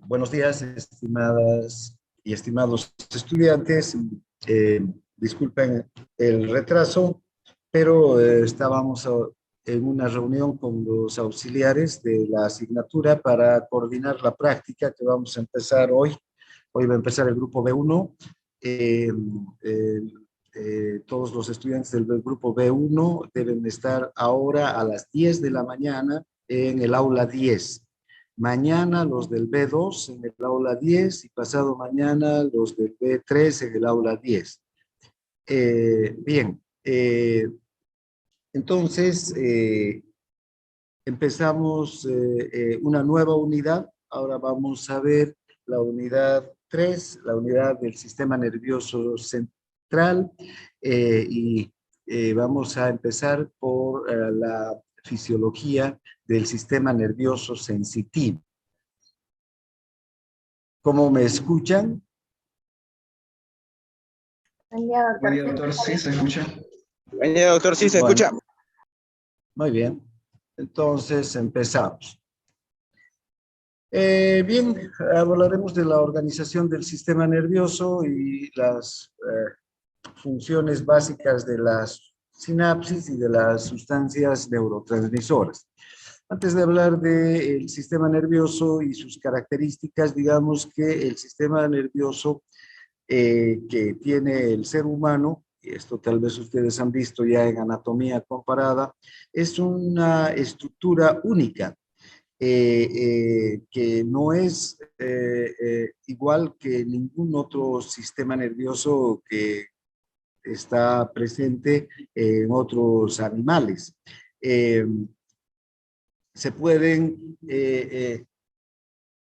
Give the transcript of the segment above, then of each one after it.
Buenos días, estimadas y estimados estudiantes. Disculpen el retraso, pero estábamos en una reunión con los auxiliares de la asignatura para coordinar la práctica que vamos a empezar hoy. Hoy va a empezar el grupo B1. Eh, eh, Todos los estudiantes del grupo B1 deben estar ahora a las 10 de la mañana en el aula 10. Mañana los del B2 en el aula 10 y pasado mañana los del B3 en el aula 10. Bien, entonces empezamos una nueva unidad. Ahora vamos a ver la unidad 3, la unidad del sistema nervioso central, y vamos a empezar por la fisiología del sistema nervioso sensitivo. ¿Cómo me escuchan? Buen día, doctor. Buen día, doctor. Sí, se escucha. Buen día, doctor. Sí, se Bueno, escucha. muy bien. Entonces, empezamos. Bien, hablaremos de la organización del sistema nervioso y las funciones básicas de las sinapsis y de las sustancias neurotransmisoras. Antes de hablar del sistema nervioso y sus características, digamos que el sistema nervioso que tiene el ser humano, y esto tal vez ustedes han visto ya en anatomía comparada, es una estructura única, que no es igual que ningún otro sistema nervioso que está presente en otros animales. Se pueden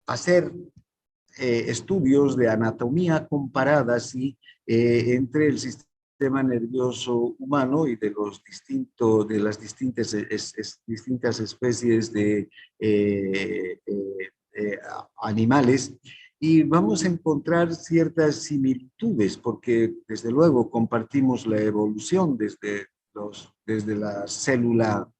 hacer estudios de anatomía comparada, ¿sí? Entre el sistema nervioso humano y de las distintas especies de animales, y vamos a encontrar ciertas similitudes porque desde luego compartimos la evolución desde la célula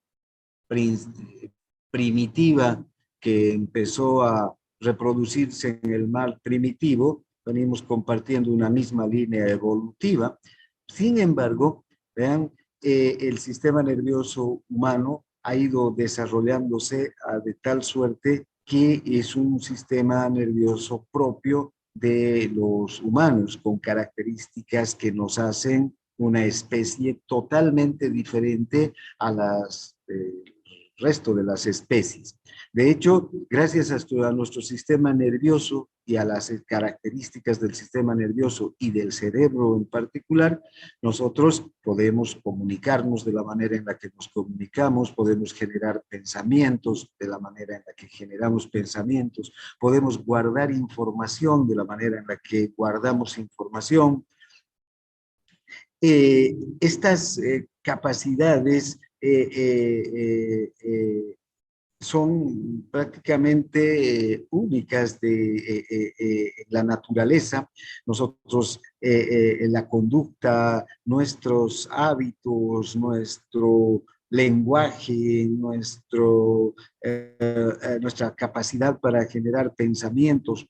primitiva que empezó a reproducirse en el mar primitivo. Venimos compartiendo una misma línea evolutiva. Sin embargo, vean, el sistema nervioso humano ha ido desarrollándose de tal suerte que es un sistema nervioso propio de los humanos, con características que nos hacen una especie totalmente diferente a las resto de las especies. De hecho, gracias a nuestro sistema nervioso y a las características del sistema nervioso y del cerebro en particular, nosotros podemos comunicarnos de la manera en la que nos comunicamos, podemos generar pensamientos de la manera en la que generamos pensamientos, podemos guardar información de la manera en la que guardamos información. Estas capacidades son prácticamente únicas de la naturaleza. Nosotros, en la conducta, nuestros hábitos, nuestro lenguaje, nuestra capacidad para generar pensamientos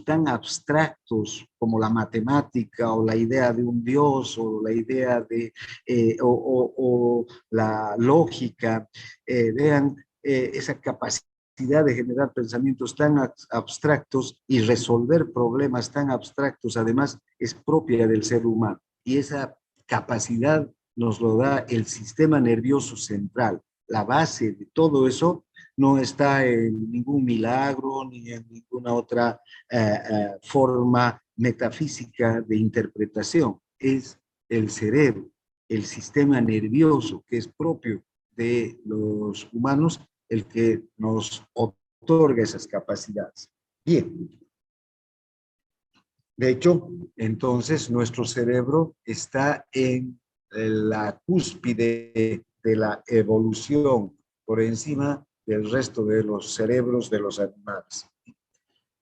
tan abstractos como la matemática o la idea de un Dios o la idea de o la lógica. Vean esa capacidad de generar pensamientos tan abstractos y resolver problemas tan abstractos, además, es propia del ser humano. Y esa capacidad nos lo da el sistema nervioso central. La base de todo eso no está en ningún milagro ni en ninguna otra forma metafísica de interpretación. Es el cerebro, el sistema nervioso que es propio de los humanos el que nos otorga esas capacidades. Bien. De hecho, entonces nuestro cerebro está en la cúspide de la evolución por encima del resto de los cerebros de los animales,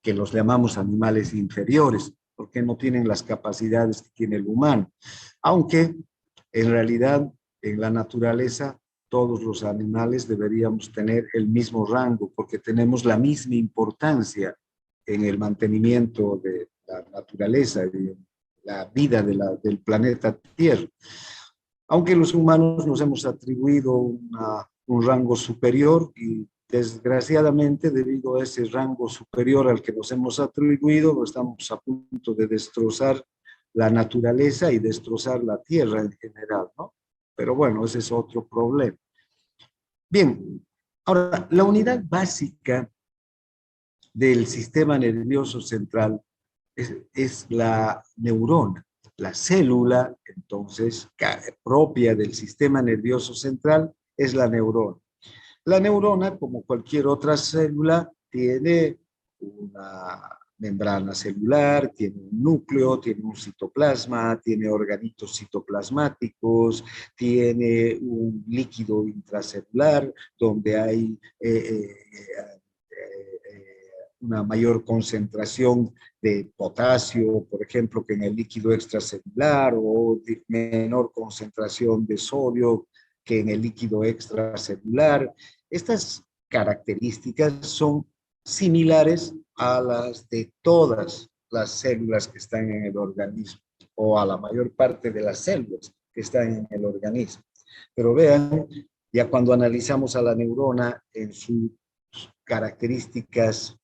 que los llamamos animales inferiores, porque no tienen las capacidades que tiene el humano. Aunque en realidad en la naturaleza todos los animales deberíamos tener el mismo rango porque tenemos la misma importancia en el mantenimiento de la naturaleza, de la vida del planeta Tierra. Aunque los humanos nos hemos atribuido un rango superior y desgraciadamente debido a ese rango superior al que nos hemos atribuido, estamos a punto de destrozar la naturaleza y destrozar la Tierra en general, ¿no? Pero bueno, ese es otro problema. Bien, ahora, la unidad básica del sistema nervioso central es la neurona. La célula, entonces, propia del sistema nervioso central es la neurona. La neurona, como cualquier otra célula, tiene una membrana celular, tiene un núcleo, tiene un citoplasma, tiene organitos citoplasmáticos, tiene un líquido intracelular donde hay una mayor concentración de potasio, por ejemplo, que en el líquido extracelular, o de menor concentración de sodio que en el líquido extracelular. Estas características son similares a las de todas las células que están en el organismo, o a la mayor parte de las células que están en el organismo. Pero vean, ya cuando analizamos a la neurona en sus características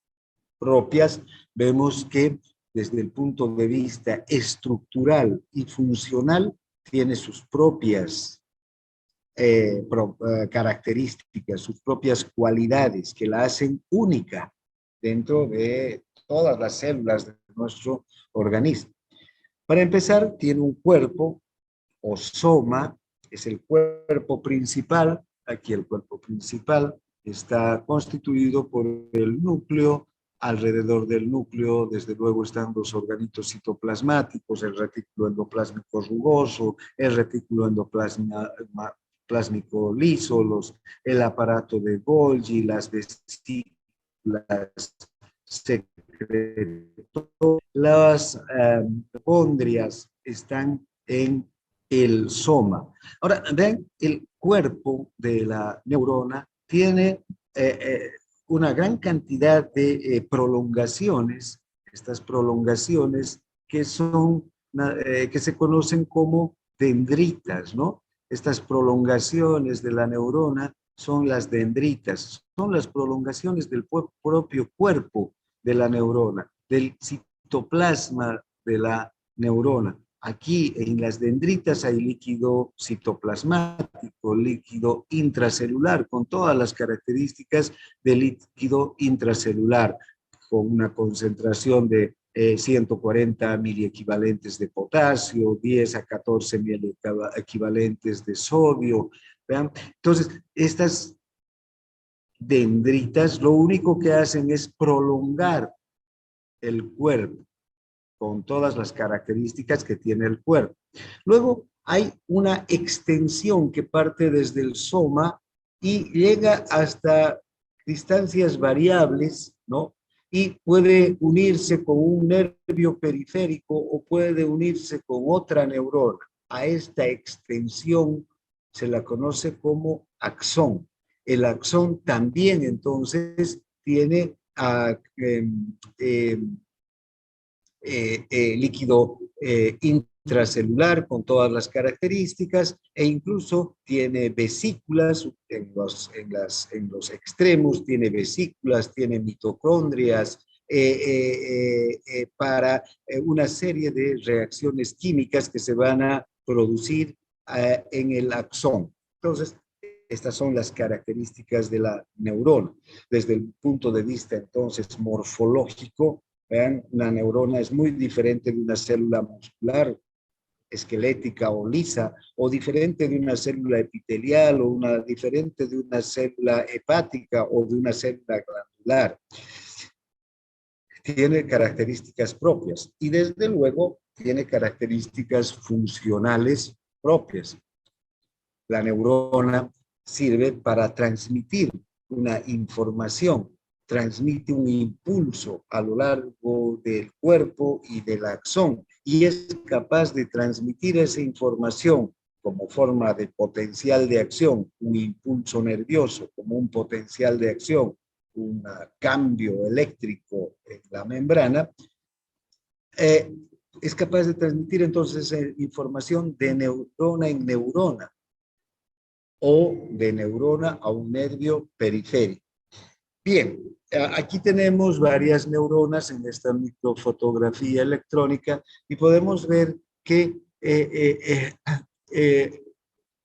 propias, vemos que desde el punto de vista estructural y funcional tiene sus propias características, sus propias cualidades que la hacen única dentro de todas las células de nuestro organismo. Para empezar, tiene un cuerpo o soma, es el cuerpo principal. Aquí el cuerpo principal está constituido por el núcleo. Alrededor del núcleo, desde luego, están los organitos citoplasmáticos, el retículo endoplásmico rugoso, el retículo endoplasmático liso, el aparato de Golgi, las vesículas secretorias, las mitocondrias están en el soma. Ahora, vean, el cuerpo de la neurona tiene una gran cantidad de prolongaciones, estas prolongaciones que son, que se conocen como dendritas, ¿no? Estas prolongaciones de la neurona son las dendritas, son las prolongaciones del propio cuerpo de la neurona, del citoplasma de la neurona. Aquí en las dendritas hay líquido citoplasmático, líquido intracelular, con todas las características de líquido intracelular, con una concentración de 140 miliequivalentes de potasio, 10 a 14 miliequivalentes de sodio. ¿Vean? Entonces, estas dendritas lo único que hacen es prolongar el cuerpo con todas las características que tiene el cuerpo. Luego hay una extensión que parte desde el soma y llega hasta distancias variables, ¿no? Y puede unirse con un nervio periférico o puede unirse con otra neurona. A esta extensión se la conoce como axón. El axón también entonces tiene líquido intracelular con todas las características e incluso tiene vesículas en los extremos, tiene vesículas, tiene mitocondrias para una serie de reacciones químicas que se van a producir en el axón. Entonces, estas son las características de la neurona. Desde el punto de vista entonces morfológico, vean, una neurona es muy diferente de una célula muscular, esquelética o lisa, o diferente de una célula epitelial, o diferente de una célula hepática o de una célula glandular. Tiene características propias y desde luego tiene características funcionales propias. La neurona sirve para transmitir una información, transmite un impulso a lo largo del cuerpo y del axón y es capaz de transmitir esa información como forma de potencial de acción, un impulso nervioso como un potencial de acción, un cambio eléctrico en la membrana, es capaz de transmitir entonces información de neurona en neurona o de neurona a un nervio periférico. Bien, aquí tenemos varias neuronas en esta microfotografía electrónica y podemos ver que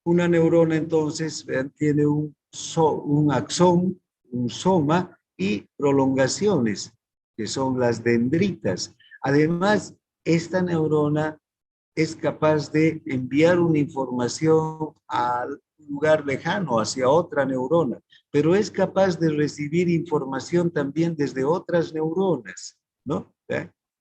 una neurona entonces tiene un axón, un soma y prolongaciones, que son las dendritas. Además, esta neurona es capaz de enviar una información al lugar lejano, hacia otra neurona, pero es capaz de recibir información también desde otras neuronas, ¿no?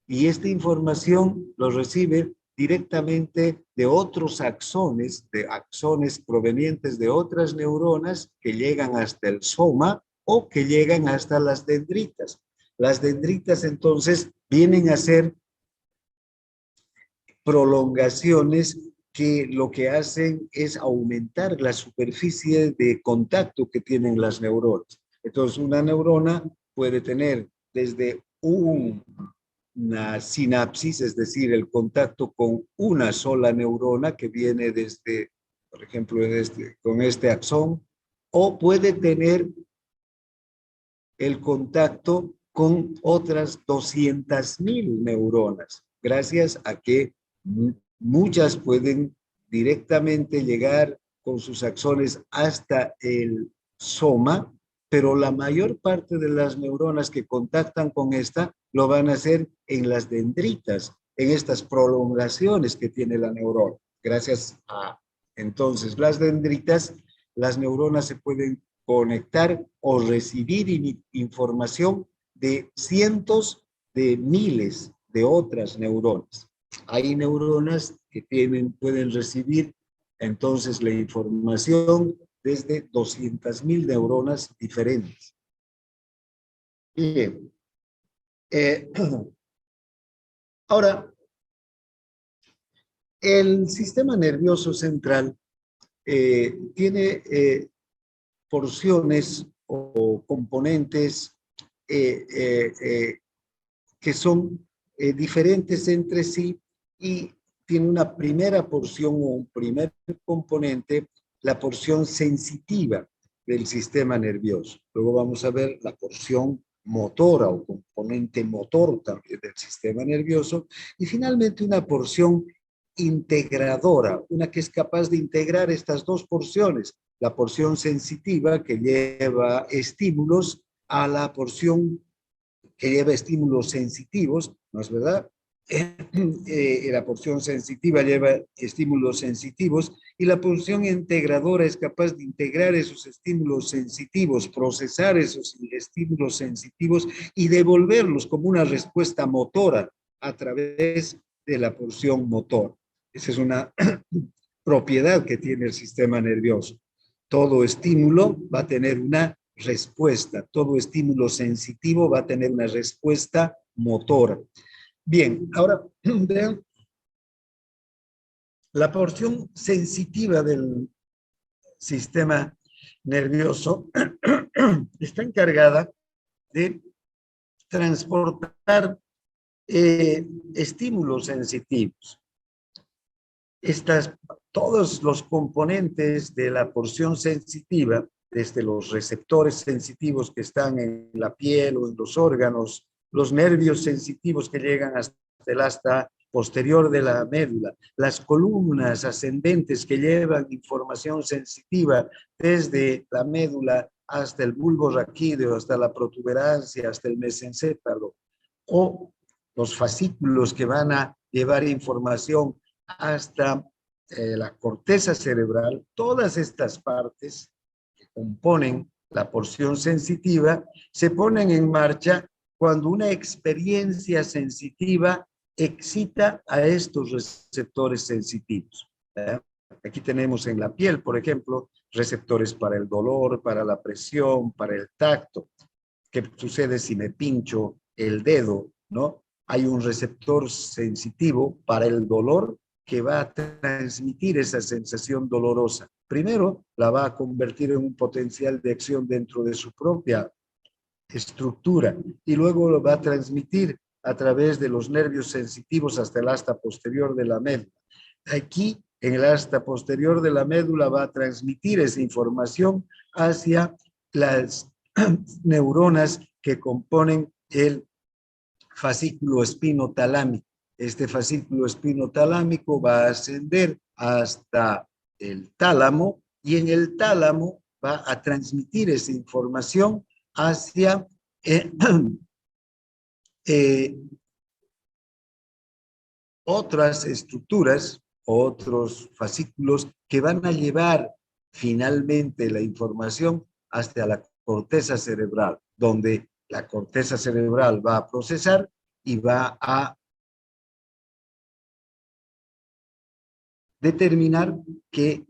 Y esta información lo recibe directamente de otros axones, de axones provenientes de otras neuronas que llegan hasta el soma o que llegan hasta las dendritas. Las dendritas entonces vienen a ser prolongaciones que lo que hacen es aumentar la superficie de contacto que tienen las neuronas. Entonces, una neurona puede tener desde una sinapsis, es decir, el contacto con una sola neurona que viene desde, por ejemplo, con este axón, o puede tener el contacto con otras 200,000 neuronas, gracias a que muchas pueden directamente llegar con sus axones hasta el soma, pero la mayor parte de las neuronas que contactan con esta lo van a hacer en las dendritas, en estas prolongaciones que tiene la neurona. Gracias a entonces las dendritas, las neuronas se pueden conectar o recibir información de cientos de miles de otras neuronas. Hay neuronas que pueden recibir entonces la información desde 200,000 neuronas diferentes. Bien. Ahora, el sistema nervioso central tiene porciones o componentes que son diferentes entre sí y tiene una primera porción o un primer componente, la porción sensitiva del sistema nervioso. Luego vamos a ver la porción motora o componente motor también del sistema nervioso y finalmente una porción integradora, una que es capaz de integrar estas dos porciones, la porción sensitiva que lleva estímulos a la porción que lleva estímulos sensitivos, ¿no es verdad? La porción sensitiva lleva estímulos sensitivos y la porción integradora es capaz de integrar esos estímulos sensitivos, procesar esos estímulos sensitivos y devolverlos como una respuesta motora a través de la porción motor. Esa es una propiedad que tiene el sistema nervioso. Todo estímulo va a tener una respuesta. Todo estímulo sensitivo va a tener una respuesta motora. Bien, ahora vean, la porción sensitiva del sistema nervioso está encargada de transportar estímulos sensitivos. Todos los componentes de la porción sensitiva, desde los receptores sensitivos que están en la piel o en los órganos, los nervios sensitivos que llegan hasta el asta posterior de la médula, las columnas ascendentes que llevan información sensitiva desde la médula hasta el bulbo raquídeo, hasta la protuberancia, hasta el mesencéfalo, o los fascículos que van a llevar información hasta la corteza cerebral. Todas estas partes que componen la porción sensitiva se ponen en marcha cuando una experiencia sensitiva excita a estos receptores sensitivos. Aquí tenemos en la piel, por ejemplo, receptores para el dolor, para la presión, para el tacto. ¿Qué sucede si me pincho el dedo, no? Hay un receptor sensitivo para el dolor que va a transmitir esa sensación dolorosa. Primero, la va a convertir en un potencial de acción dentro de su propia estructura y luego lo va a transmitir a través de los nervios sensitivos hasta el asta posterior de la médula. Aquí, en el asta posterior de la médula, va a transmitir esa información hacia las neuronas que componen el fascículo espinotalámico. Este fascículo espinotalámico va a ascender hasta el tálamo y en el tálamo va a transmitir esa información hacia otras estructuras, otros fascículos que van a llevar finalmente la información hasta la corteza cerebral, donde la corteza cerebral va a procesar y va a determinar que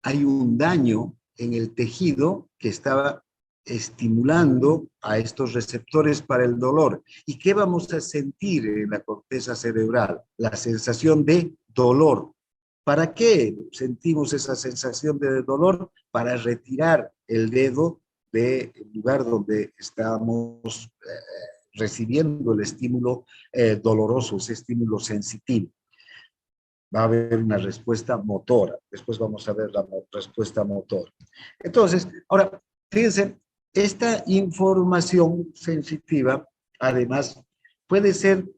hay un daño en el tejido que estaba estimulando a estos receptores para el dolor. ¿Y qué vamos a sentir en la corteza cerebral? La sensación de dolor. ¿Para qué sentimos esa sensación de dolor? Para retirar el dedo del lugar donde estamos recibiendo el estímulo doloroso, ese estímulo sensitivo. Va a haber una respuesta motora. Después vamos a ver la respuesta motora. Entonces, ahora, fíjense, esta información sensitiva, además, puede ser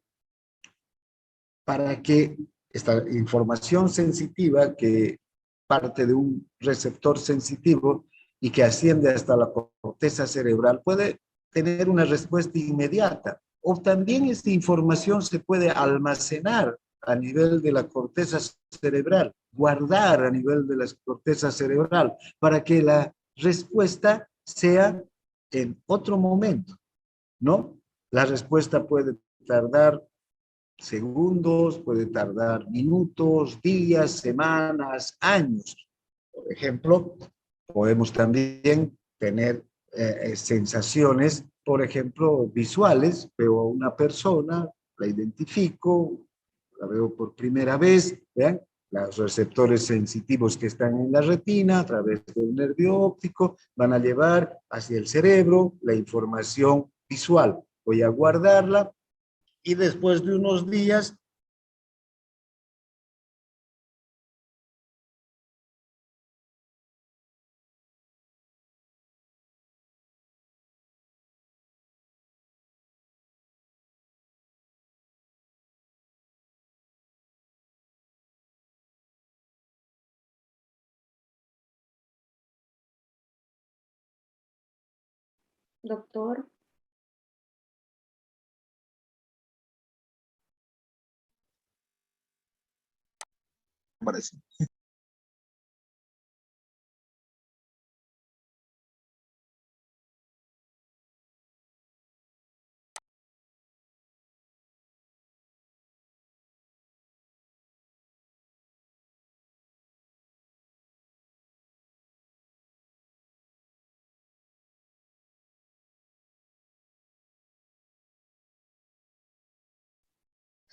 para que esta información sensitiva que parte de un receptor sensitivo y que asciende hasta la corteza cerebral puede tener una respuesta inmediata. O también esta información se puede almacenar a nivel de la corteza cerebral, guardar a nivel de la corteza cerebral, para que la respuesta sea en otro momento, ¿no? La respuesta puede tardar segundos, puede tardar minutos, días, semanas, años. Por ejemplo, podemos también tener sensaciones, por ejemplo, visuales. Veo a una persona, la identifico, la veo por primera vez, ¿vean? Los receptores sensitivos que están en la retina a través del nervio óptico van a llevar hacia el cerebro la información visual. Voy a guardarla y después de unos días Doctor, Parece.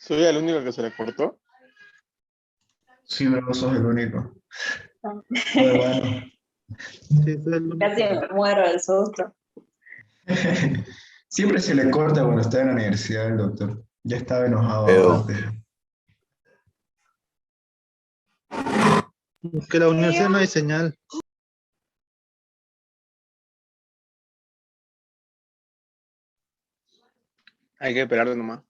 ¿Soy el único que se le cortó? Sí, bro, sos el único. Pero bueno. Sí, soy el único. casi me muero del susto. Siempre se le corta cuando está en la universidad el doctor. Ya estaba enojado Pero, antes. Es que la universidad no hay señal. Hay que esperar nomás.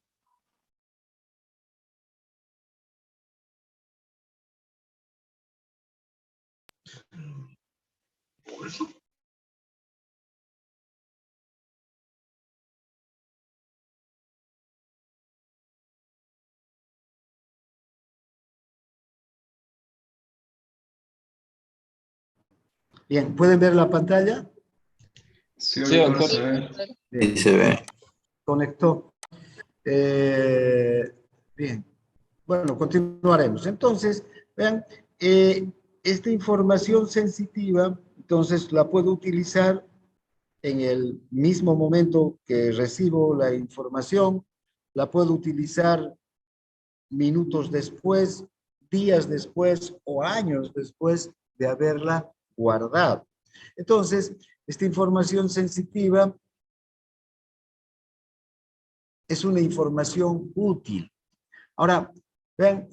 bien, ¿pueden ver la pantalla? Sí, sí, doctor, doctor, se ve. sí se ve. Conectó. Bien, bueno, continuaremos. Entonces, vean, esta información sensitiva, entonces la puedo utilizar en el mismo momento que recibo la información, la puedo utilizar minutos después, días después o años después de haberla guardado. Entonces, esta información sensitiva es una información útil. Ahora, vean,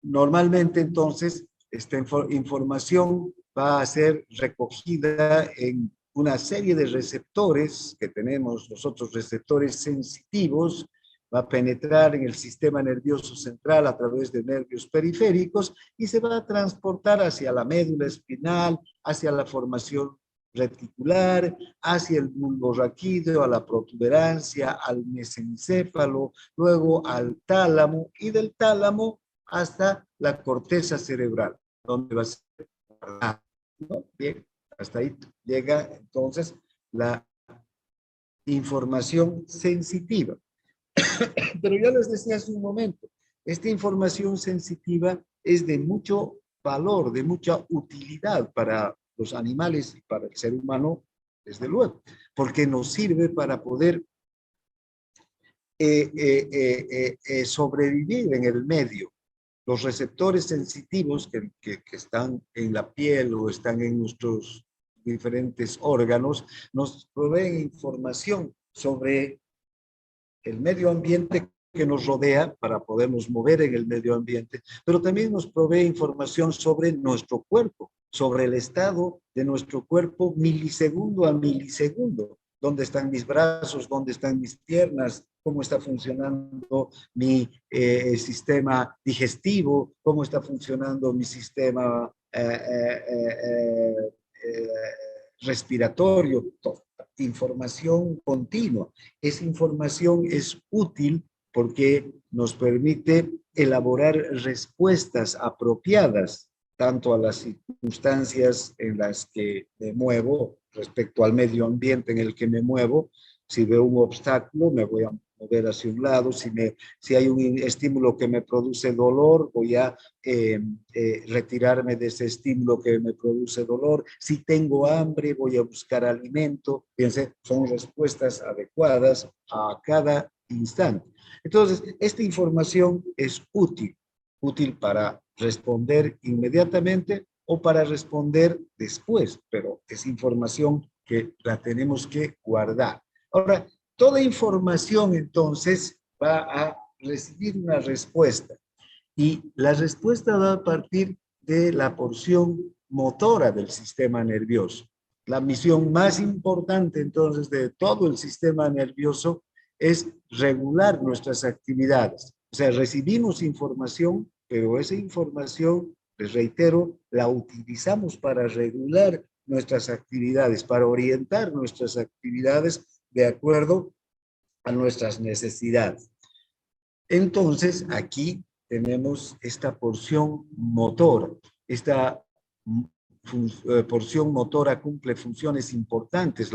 normalmente entonces esta información va a ser recogida en una serie de receptores que tenemos nosotros, receptores sensitivos, va a penetrar en el sistema nervioso central a través de nervios periféricos y se va a transportar hacia la médula espinal, hacia la formación reticular, hacia el bulbo raquídeo, a la protuberancia, al mesencéfalo, luego al tálamo y del tálamo hasta la corteza cerebral, donde va a ser guardada, ¿no? Bien, hasta ahí llega entonces la información sensitiva. Pero yo les decía hace un momento, esta información sensitiva es de mucho valor, de mucha utilidad para los animales y para el ser humano, desde luego, porque nos sirve para poder sobrevivir en el medio. Los receptores sensitivos que están en la piel o están en nuestros diferentes órganos, nos proveen información sobre el medio ambiente que nos rodea para podernos mover en el medio ambiente, pero también nos provee información sobre nuestro cuerpo, sobre el estado de nuestro cuerpo milisegundo a milisegundo. ¿Dónde están mis brazos? ¿Dónde están mis piernas? ¿Cómo está funcionando mi sistema digestivo? ¿Cómo está funcionando mi sistema respiratorio? Todo. Información continua. Esa información es útil porque nos permite elaborar respuestas apropiadas tanto a las circunstancias en las que me muevo, respecto al medio ambiente en el que me muevo. Si veo un obstáculo, me voy a mover hacia un lado. Si hay un estímulo que me produce dolor, voy a retirarme de ese estímulo que me produce dolor. Si tengo hambre, voy a buscar alimento. Fíjense, son respuestas adecuadas a cada instante. Entonces, esta información es útil para responder inmediatamente o para responder después, pero es información que la tenemos que guardar. Ahora, toda información entonces va a recibir una respuesta y la respuesta va a partir de la porción motora del sistema nervioso. La misión más importante entonces de todo el sistema nervioso es regular nuestras actividades. O sea, recibimos información, pero esa información, les reitero, la utilizamos para regular nuestras actividades, para orientar nuestras actividades de acuerdo a nuestras necesidades. Entonces, aquí tenemos esta porción motora. Esta porción motora cumple funciones importantes,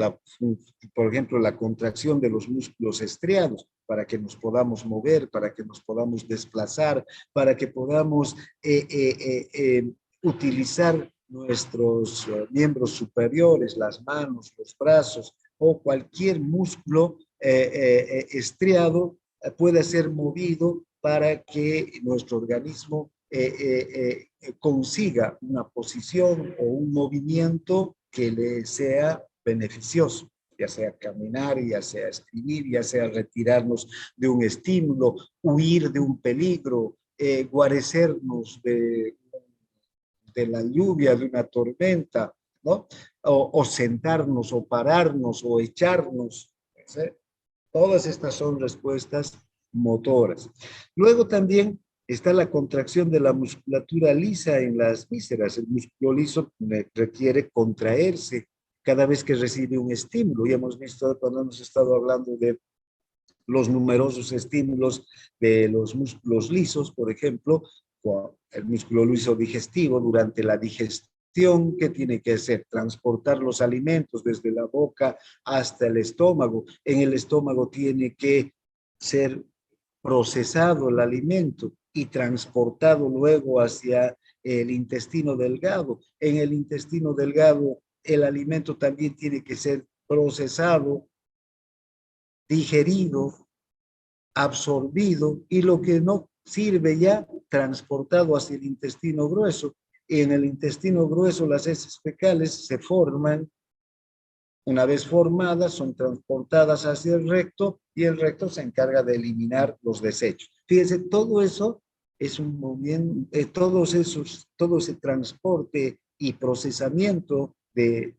por ejemplo, la contracción de los músculos estriados, para que nos podamos mover, para que nos podamos desplazar, para que podamos utilizar nuestros miembros superiores, las manos, los brazos o cualquier músculo estriado pueda ser movido para que nuestro organismo consiga una posición o un movimiento que le sea beneficioso, ya sea caminar, ya sea escribir, ya sea retirarnos de un estímulo, huir de un peligro, guarecernos de la lluvia, de una tormenta, ¿no? O sentarnos, o pararnos, o echarnos. ¿Sí? Todas estas son respuestas motoras. Luego también está la contracción de la musculatura lisa en las vísceras. El músculo liso requiere contraerse cada vez que recibe un estímulo. Y hemos visto cuando hemos estado hablando de los numerosos estímulos de los músculos lisos, por ejemplo, el músculo liso digestivo durante la digestión, ¿qué tiene que hacer? Transportar los alimentos desde la boca hasta el estómago. En el estómago tiene que ser procesado el alimento y transportado luego hacia el intestino delgado. En el intestino delgado el alimento también tiene que ser procesado, digerido, absorbido, y lo que no sirve ya transportado hacia el intestino grueso. Y en el intestino grueso las heces fecales se forman. Una vez formadas, son transportadas hacia el recto y el recto se encarga de eliminar los desechos. Fíjense, todo eso es un movimiento, todo ese transporte y procesamiento de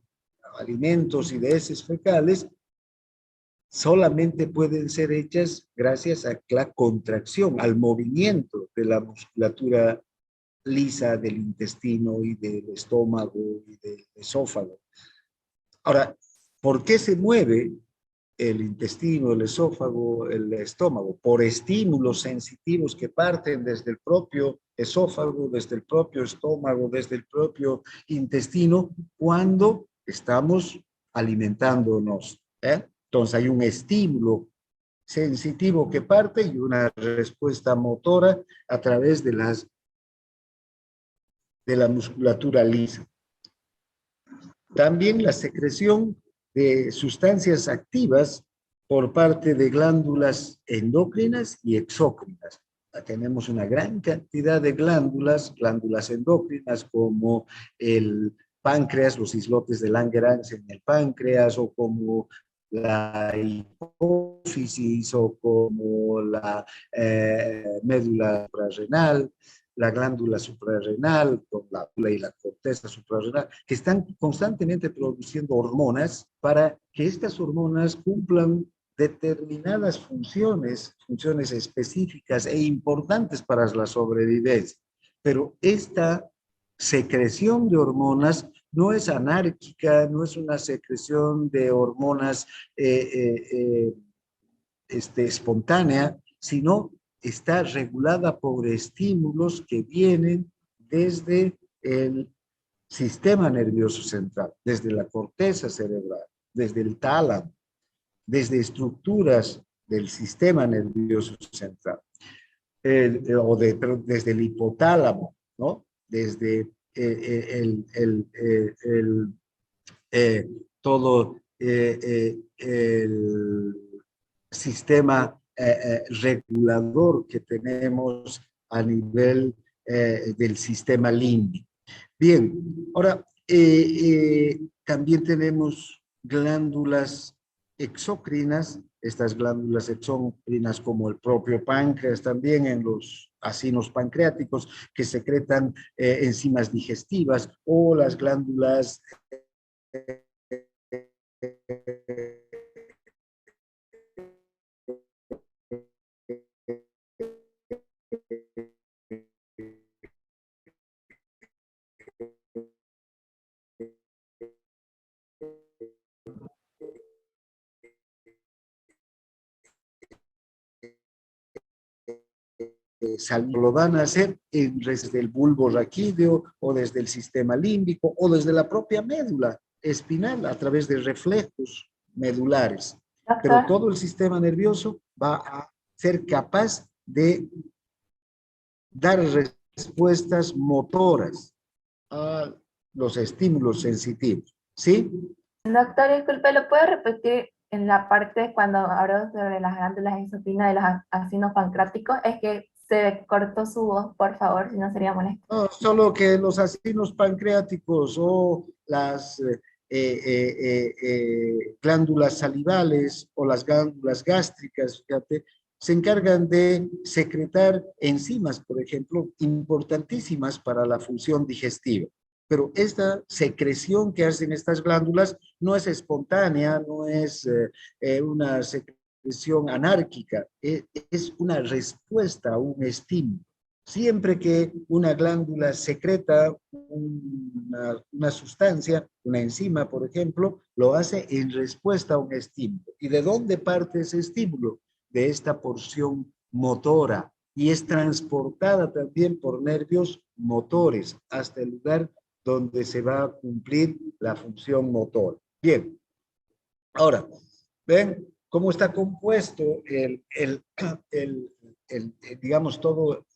alimentos y de heces fecales solamente pueden ser hechas gracias a la contracción, al movimiento de la musculatura lisa del intestino y del estómago y del esófago. Ahora, ¿por qué se mueve el intestino, el esófago, el estómago? Por estímulos sensitivos que parten desde el propio esófago, desde el propio estómago, desde el propio intestino, cuando estamos alimentándonos. Entonces hay un estímulo sensitivo que parte y una respuesta motora a través de la musculatura lisa. También la secreción de sustancias activas por parte de glándulas endocrinas y exócrinas. Tenemos una gran cantidad de glándulas endocrinas como el páncreas, los islotes de Langerhans en el páncreas, o como la hipófisis, o como la médula suprarrenal, la glándula suprarrenal, con la y la corteza suprarrenal, que están constantemente produciendo hormonas para que estas hormonas cumplan determinadas funciones específicas e importantes para la sobrevivencia. Pero esta secreción de hormonas no es anárquica, no es una secreción de hormonas espontánea, sino está regulada por estímulos que vienen desde el sistema nervioso central, desde la corteza cerebral, desde el tálamo, desde estructuras del sistema nervioso central, desde el hipotálamo, ¿no? Desde todo el sistema regulador que tenemos a nivel del sistema límbico. Bien, ahora también tenemos glándulas exócrinas, estas glándulas exócrinas como el propio páncreas también en los acinos pancreáticos que secretan enzimas digestivas, o las glándulas lo van a hacer desde el bulbo raquídeo, o desde el sistema límbico, o desde la propia médula espinal a través de reflejos medulares. Pero todo el sistema nervioso va a ser capaz de dar respuestas motoras a los estímulos sensitivos. ¿Sí? Doctor, disculpe, ¿lo puede repetir en la parte cuando habló sobre las glándulas exócrinas de los acinos pancreáticos? Es que se cortó su voz, por favor, si no sería molesto. No, solo que los acinos pancreáticos o las glándulas salivales o las glándulas gástricas, fíjate, se encargan de secretar enzimas, por ejemplo, importantísimas para la función digestiva. Pero esta secreción que hacen estas glándulas no es espontánea, no es una secreción anárquica, es una respuesta a un estímulo. Siempre que una glándula secreta una sustancia, una enzima, por ejemplo, lo hace en respuesta a un estímulo. ¿Y de dónde parte ese estímulo? De esta porción motora, y es transportada también por nervios motores hasta el lugar donde se va a cumplir la función motora. Bien, ahora, ¿ven cómo está compuesto digamos, todo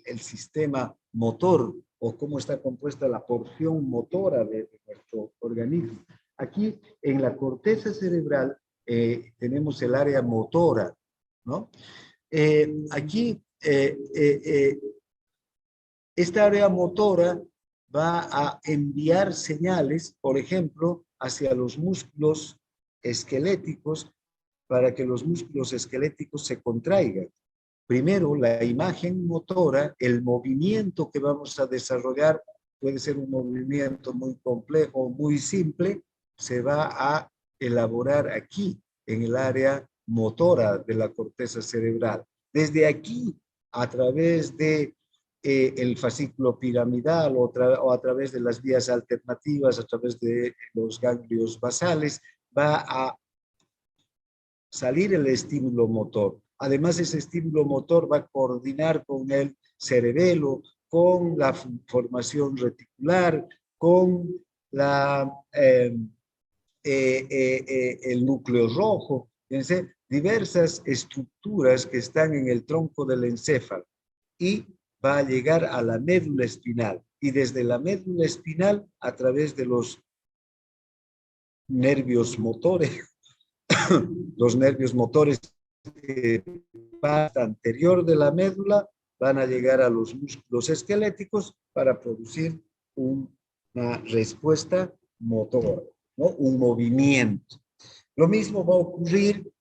el sistema motor, o cómo está compuesta la porción motora de nuestro organismo? Aquí en la corteza cerebral tenemos el área motora, ¿no? Aquí Esta área motora va a enviar señales, por ejemplo, hacia los músculos esqueléticos para que los músculos esqueléticos se contraigan. Primero, la imagen motora, el movimiento que vamos a desarrollar, puede ser un movimiento muy complejo o muy simple, se va a elaborar aquí, en el área motora de la corteza cerebral. Desde aquí, a través de el fascículo piramidal o a través de las vías alternativas, a través de los ganglios basales, va a salir el estímulo motor. Además, ese estímulo motor va a coordinar con el cerebelo, con la formación reticular, con la, el núcleo rojo, fíjense, diversas estructuras que están en el tronco del encéfalo y va a llegar a la médula espinal. Y desde la médula espinal, a través de los nervios motores, los nervios motores que parte anterior de la médula van a llegar a los músculos esqueléticos para producir una respuesta motora, ¿no? Un movimiento. Lo mismo va a ocurrir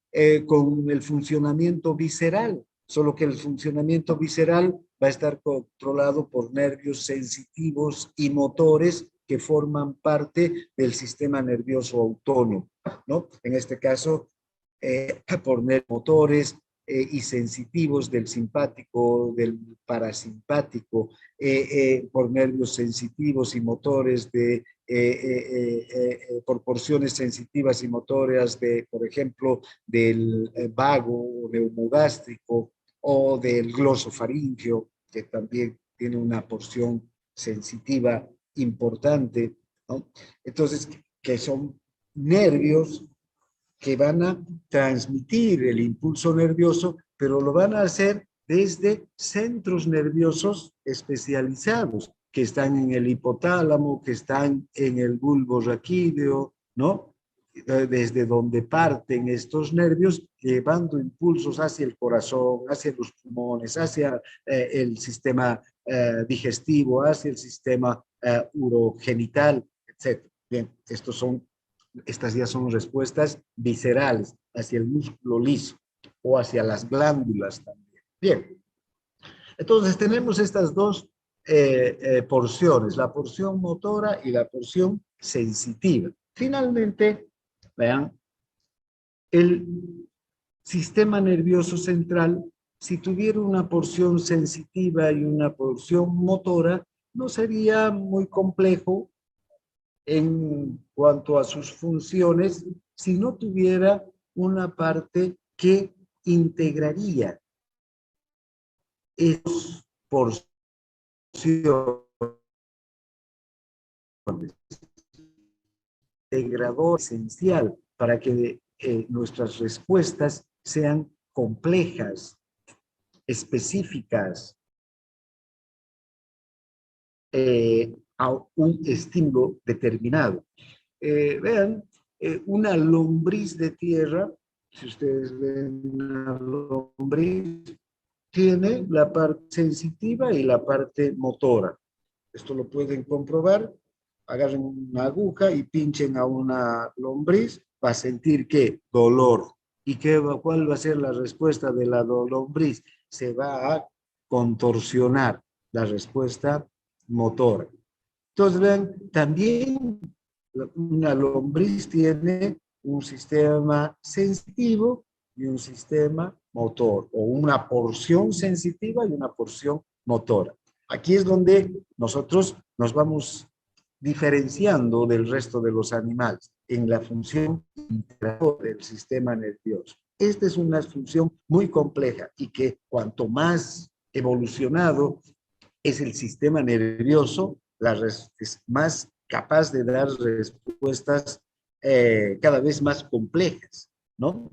con el funcionamiento visceral, solo que el funcionamiento visceral va a estar controlado por nervios sensitivos y motores que forman parte del sistema nervioso autónomo, ¿no? En este caso, por nervios motores y sensitivos del simpático, del parasimpático, por nervios sensitivos y motores de por porciones sensitivas y motoras de, por ejemplo, del vago neumogástrico o del glosofaringeo, que también tiene una porción sensitiva importante, ¿no? Entonces, que son nervios que van a transmitir el impulso nervioso, pero lo van a hacer desde centros nerviosos especializados, que están en el hipotálamo, que están en el bulbo raquídeo, ¿no? Desde donde parten estos nervios, llevando impulsos hacia el corazón, hacia los pulmones, hacia el sistema digestivo, hacia el sistema urogenital, etc. Bien, estas ya son respuestas viscerales hacia el músculo liso o hacia las glándulas también. Bien, entonces tenemos estas dos porciones, la porción motora y la porción sensitiva. Finalmente, vean, el sistema nervioso central, si tuviera una porción sensitiva y una porción motora, no sería muy complejo en cuanto a sus funciones si no tuviera una parte que integraría esas porciones. Integrador esencial para que nuestras respuestas sean complejas, específicas, a un estímulo determinado. Vean, una lombriz de tierra, si ustedes ven una lombriz, tiene la parte sensitiva y la parte motora. Esto lo pueden comprobar. Agarren una aguja y pinchen a una lombriz, va a sentir ¿qué? Dolor. ¿Y cuál va a ser la respuesta de la lombriz? Se va a contorsionar la respuesta motora. Entonces, vean, también una lombriz tiene un sistema sensitivo y un sistema motor, o una porción sensitiva y una porción motora. Aquí es donde nosotros nos vamos diferenciando del resto de los animales en la función del sistema nervioso. Esta es una función muy compleja y que cuanto más evolucionado es el sistema nervioso, es más capaz de dar respuestas cada vez más complejas, ¿no?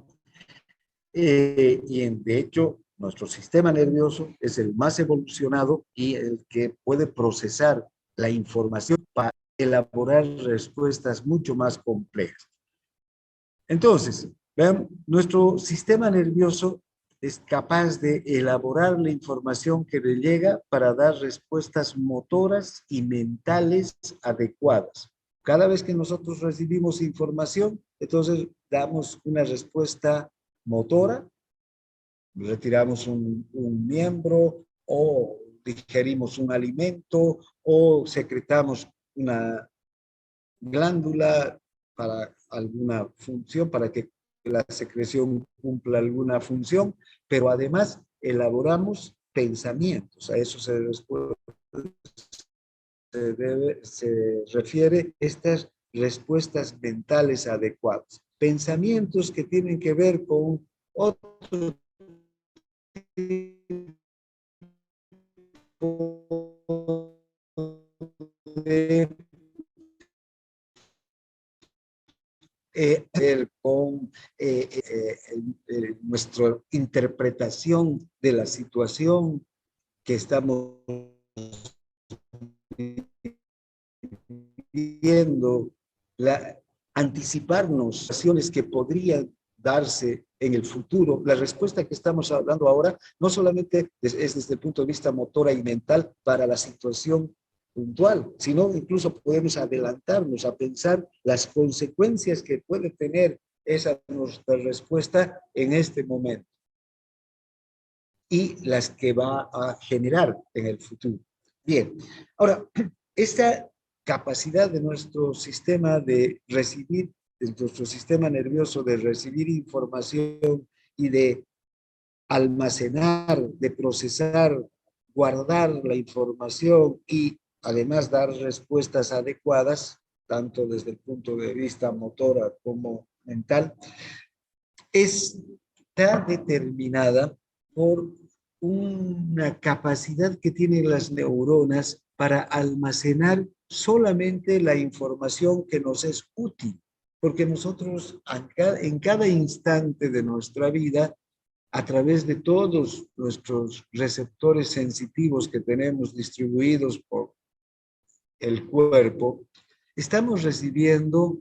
De hecho, nuestro sistema nervioso es el más evolucionado y el que puede procesar la información para elaborar respuestas mucho más complejas. Entonces, vean, nuestro sistema nervioso es capaz de elaborar la información que le llega para dar respuestas motoras y mentales adecuadas. Cada vez que nosotros recibimos información, entonces damos una respuesta motora, retiramos un miembro o digerimos un alimento o secretamos una glándula para alguna función, para que la secreción cumpla alguna función, pero además elaboramos pensamientos. A eso se refiere estas respuestas mentales adecuadas. Pensamientos que tienen que ver con otro tipo de con nuestra interpretación de la situación que estamos viendo, anticiparnos acciones que podrían darse en el futuro. La respuesta que estamos hablando ahora no solamente es desde el punto de vista motora y mental para la situación puntual, sino incluso podemos adelantarnos a pensar las consecuencias que puede tener esa nuestra respuesta en este momento y las que va a generar en el futuro. Bien, ahora, esta capacidad de nuestro sistema de recibir, de nuestro sistema nervioso de recibir información y de almacenar, de procesar, guardar la información y además dar respuestas adecuadas, tanto desde el punto de vista motora como mental, está determinada por una capacidad que tienen las neuronas para almacenar solamente la información que nos es útil, porque nosotros en cada instante de nuestra vida, a través de todos nuestros receptores sensitivos que tenemos distribuidos por el cuerpo, estamos recibiendo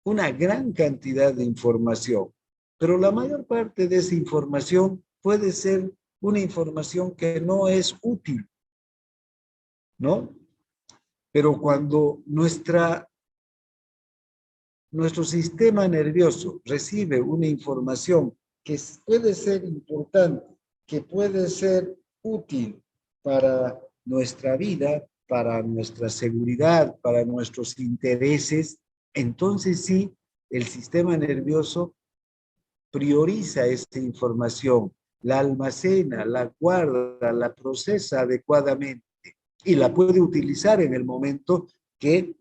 una gran cantidad de información, pero la mayor parte de esa información puede ser una información que no es útil, ¿no? Pero cuando nuestro sistema nervioso recibe una información que puede ser importante, que puede ser útil para nuestra vida, para nuestra seguridad, para nuestros intereses, entonces sí, el sistema nervioso prioriza esa información, la almacena, la guarda, la procesa adecuadamente y la puede utilizar en el momento que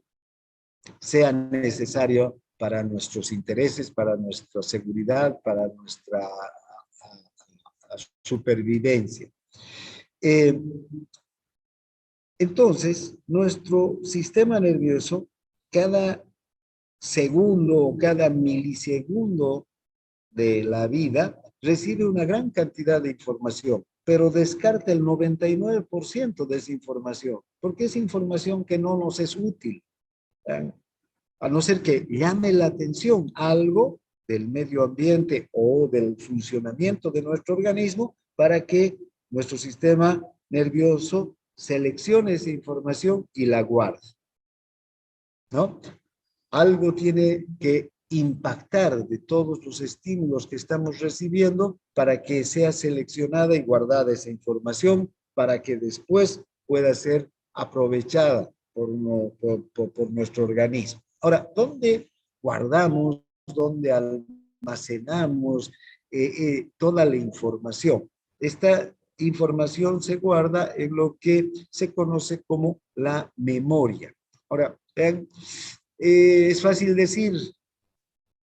sea necesario para nuestros intereses, para nuestra seguridad, para nuestra supervivencia. Entonces, nuestro sistema nervioso, cada segundo o cada milisegundo de la vida, recibe una gran cantidad de información, pero descarta el 99% de esa información, porque es información que no nos es útil, a no ser que llame la atención algo del medio ambiente o del funcionamiento de nuestro organismo para que nuestro sistema nervioso seleccione esa información y la guarde, ¿no? Algo tiene que impactar de todos los estímulos que estamos recibiendo para que sea seleccionada y guardada esa información para que después pueda ser aprovechada por nuestro organismo. Ahora, ¿dónde guardamos, dónde almacenamos toda la información? Esta información se guarda en lo que se conoce como la memoria. Ahora, vean, es fácil decir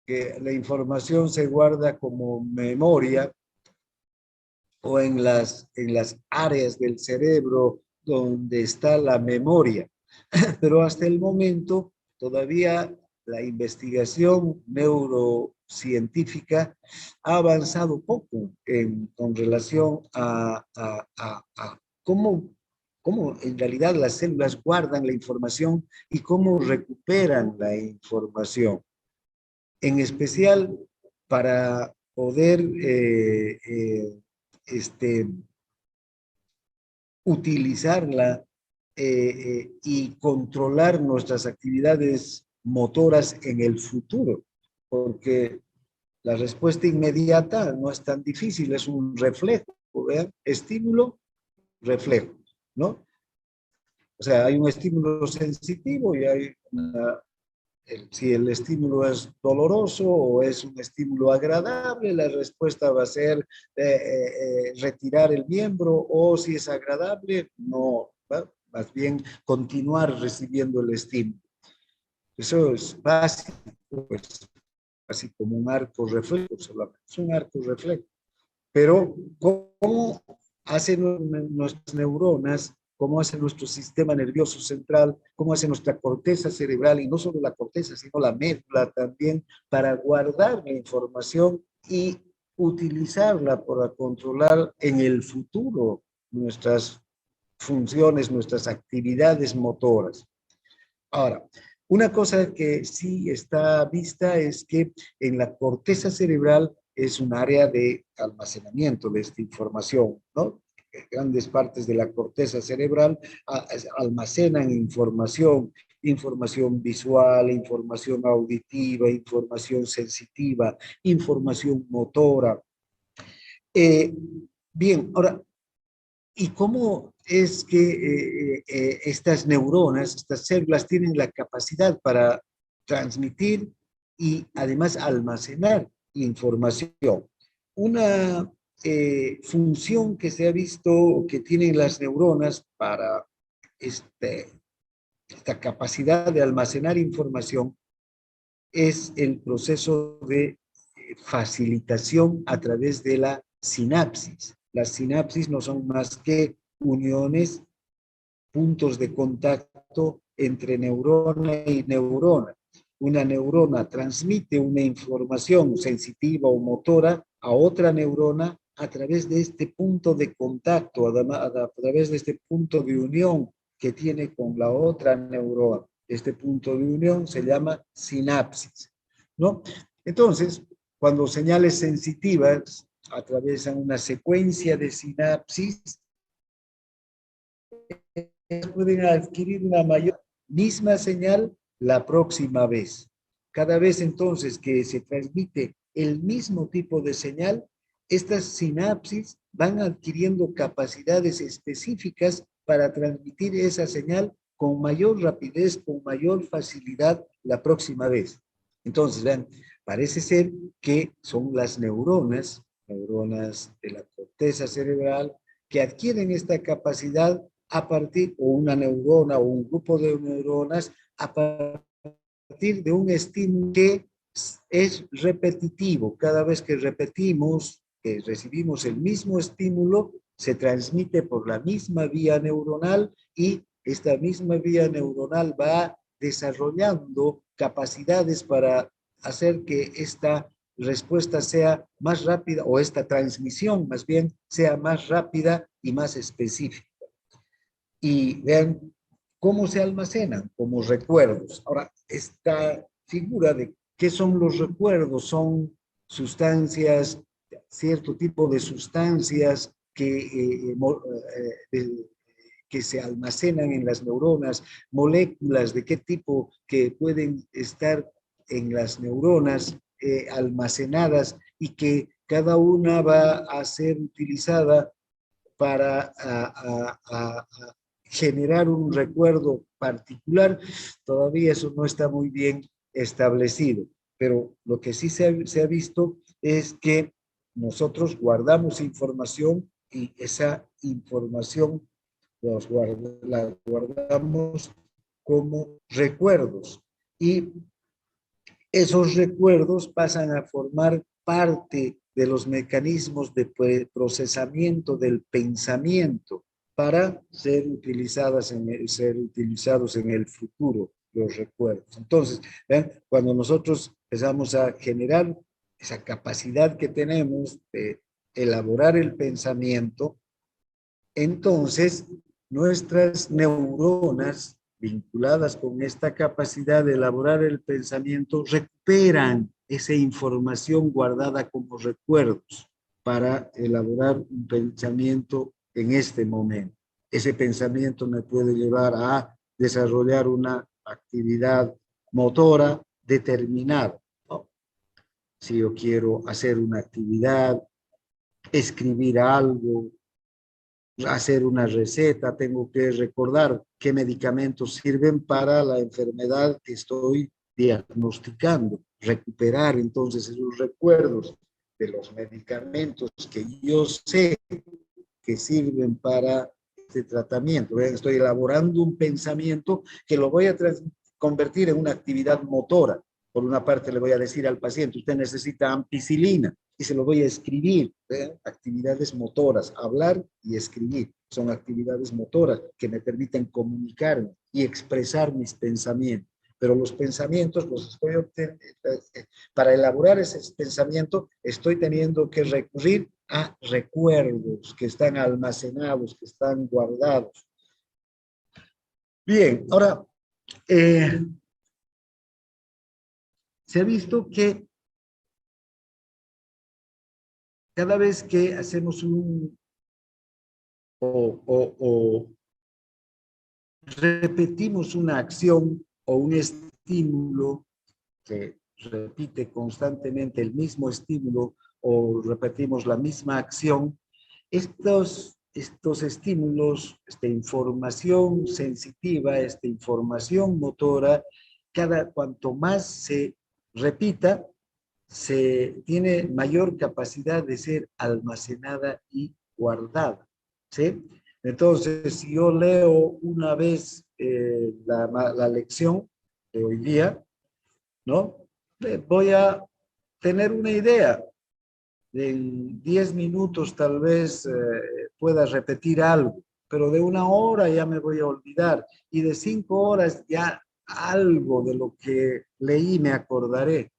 que la información se guarda como memoria o en las áreas del cerebro donde está la memoria, pero hasta el momento todavía la investigación neurocientífica ha avanzado poco con relación a cómo en realidad las células guardan la información y cómo recuperan la información. En especial para poder utilizarla y controlar nuestras actividades motoras en el futuro, porque la respuesta inmediata no es tan difícil, es un reflejo, ¿vean? Estímulo, reflejo, ¿no? O sea, hay un estímulo sensitivo y hay si el estímulo es doloroso o es un estímulo agradable, la respuesta va a ser retirar el miembro, o si es agradable, no, ¿va? Más bien continuar recibiendo el estímulo. Eso es básico, pues, así como un arco reflejo, solamente es un arco reflejo. Pero, ¿cómo hacen nuestras neuronas? ¿Cómo hace nuestro sistema nervioso central? ¿Cómo hace nuestra corteza cerebral? Y no solo la corteza, sino la médula también, para guardar la información y utilizarla para controlar en el futuro nuestras funciones, nuestras actividades motoras. Ahora, una cosa que sí está vista es que en la corteza cerebral es un área de almacenamiento de esta información, ¿no? Grandes partes de la corteza cerebral almacenan información, información visual, información auditiva, información sensitiva, información motora. Bien, ahora, ¿y cómo es que estas neuronas, estas células, tienen la capacidad para transmitir y además almacenar información? Una función que se ha visto que tienen las neuronas para esta capacidad de almacenar información es el proceso de facilitación a través de la sinapsis. Las sinapsis no son más que uniones, puntos de contacto entre neurona y neurona. Una neurona transmite una información sensitiva o motora a otra neurona a través de este punto de contacto, a través de este punto de unión que tiene con la otra neurona. Este punto de unión se llama sinapsis, ¿no? Entonces, cuando señales sensitivas atravesan una secuencia de sinapsis, pueden adquirir una misma señal la próxima vez. Cada vez entonces que se transmite el mismo tipo de señal, estas sinapsis van adquiriendo capacidades específicas para transmitir esa señal con mayor rapidez, con mayor facilidad la próxima vez. Entonces, vean, parece ser que son las neuronas de la corteza cerebral, que adquieren esta capacidad a partir, o una neurona o un grupo de neuronas, a partir de un estímulo que es repetitivo. Cada vez que repetimos, que recibimos el mismo estímulo, se transmite por la misma vía neuronal y esta misma vía neuronal va desarrollando capacidades para hacer que esta respuesta sea más rápida, o esta transmisión más bien sea más rápida y más específica. Y vean cómo se almacenan como recuerdos. Ahora, esta figura de qué son los recuerdos, son sustancias, cierto tipo de sustancias que se almacenan en las neuronas, moléculas de qué tipo que pueden estar en las neuronas almacenadas, y que cada una va a ser utilizada para generar un recuerdo particular. Todavía eso no está muy bien establecido, pero lo que sí se ha visto es que nosotros guardamos información y esa información la guardamos como recuerdos, y esos recuerdos pasan a formar parte de los mecanismos de procesamiento del pensamiento para ser utilizados en el futuro, los recuerdos. Entonces, ¿ven? Cuando nosotros empezamos a generar esa capacidad que tenemos de elaborar el pensamiento, entonces nuestras neuronas vinculadas con esta capacidad de elaborar el pensamiento recuperan esa información guardada como recuerdos para elaborar un pensamiento en este momento. Ese pensamiento me puede llevar a desarrollar una actividad motora determinada, ¿no? Si yo quiero hacer una actividad, escribir algo, hacer una receta, tengo que recordar qué medicamentos sirven para la enfermedad que estoy diagnosticando, recuperar entonces esos recuerdos de los medicamentos que yo sé que sirven para este tratamiento. Estoy elaborando un pensamiento que lo voy a convertir en una actividad motora. Por una parte le voy a decir al paciente, usted necesita ampicilina, y se lo voy a escribir. Actividades motoras, hablar y escribir, son actividades motoras que me permiten comunicarme y expresar mis pensamientos. Pero los pensamientos los estoy obteniendo, para elaborar ese pensamiento estoy teniendo que recurrir a recuerdos que están almacenados, que están guardados. Bien, ahora, se ha visto que cada vez que hacemos o repetimos una acción o un estímulo, que repite constantemente el mismo estímulo o repetimos la misma acción, estos estímulos, esta información sensitiva, esta información motora, cuanto más se repita, se tiene mayor capacidad de ser almacenada y guardada, ¿sí? Entonces, si yo leo una vez la lección de hoy día, ¿no? Voy a tener una idea. En 10 minutos tal vez pueda repetir algo, pero de 1 hora ya me voy a olvidar, y de 5 horas ya algo de lo que leí me acordaré.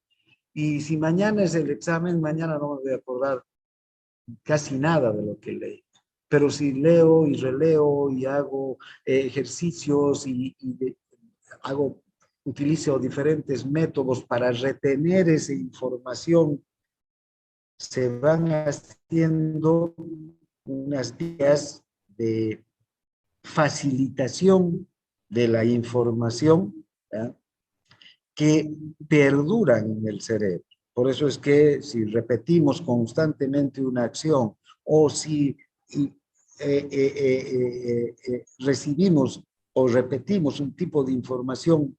Y si mañana es el examen, mañana no me voy a acordar casi nada de lo que leí. Pero si leo y releo y hago ejercicios utilizo diferentes métodos para retener esa información, se van haciendo unas vías de facilitación de la información, ¿ya?, que perduran en el cerebro. Por eso es que si repetimos constantemente una acción o si recibimos o repetimos un tipo de información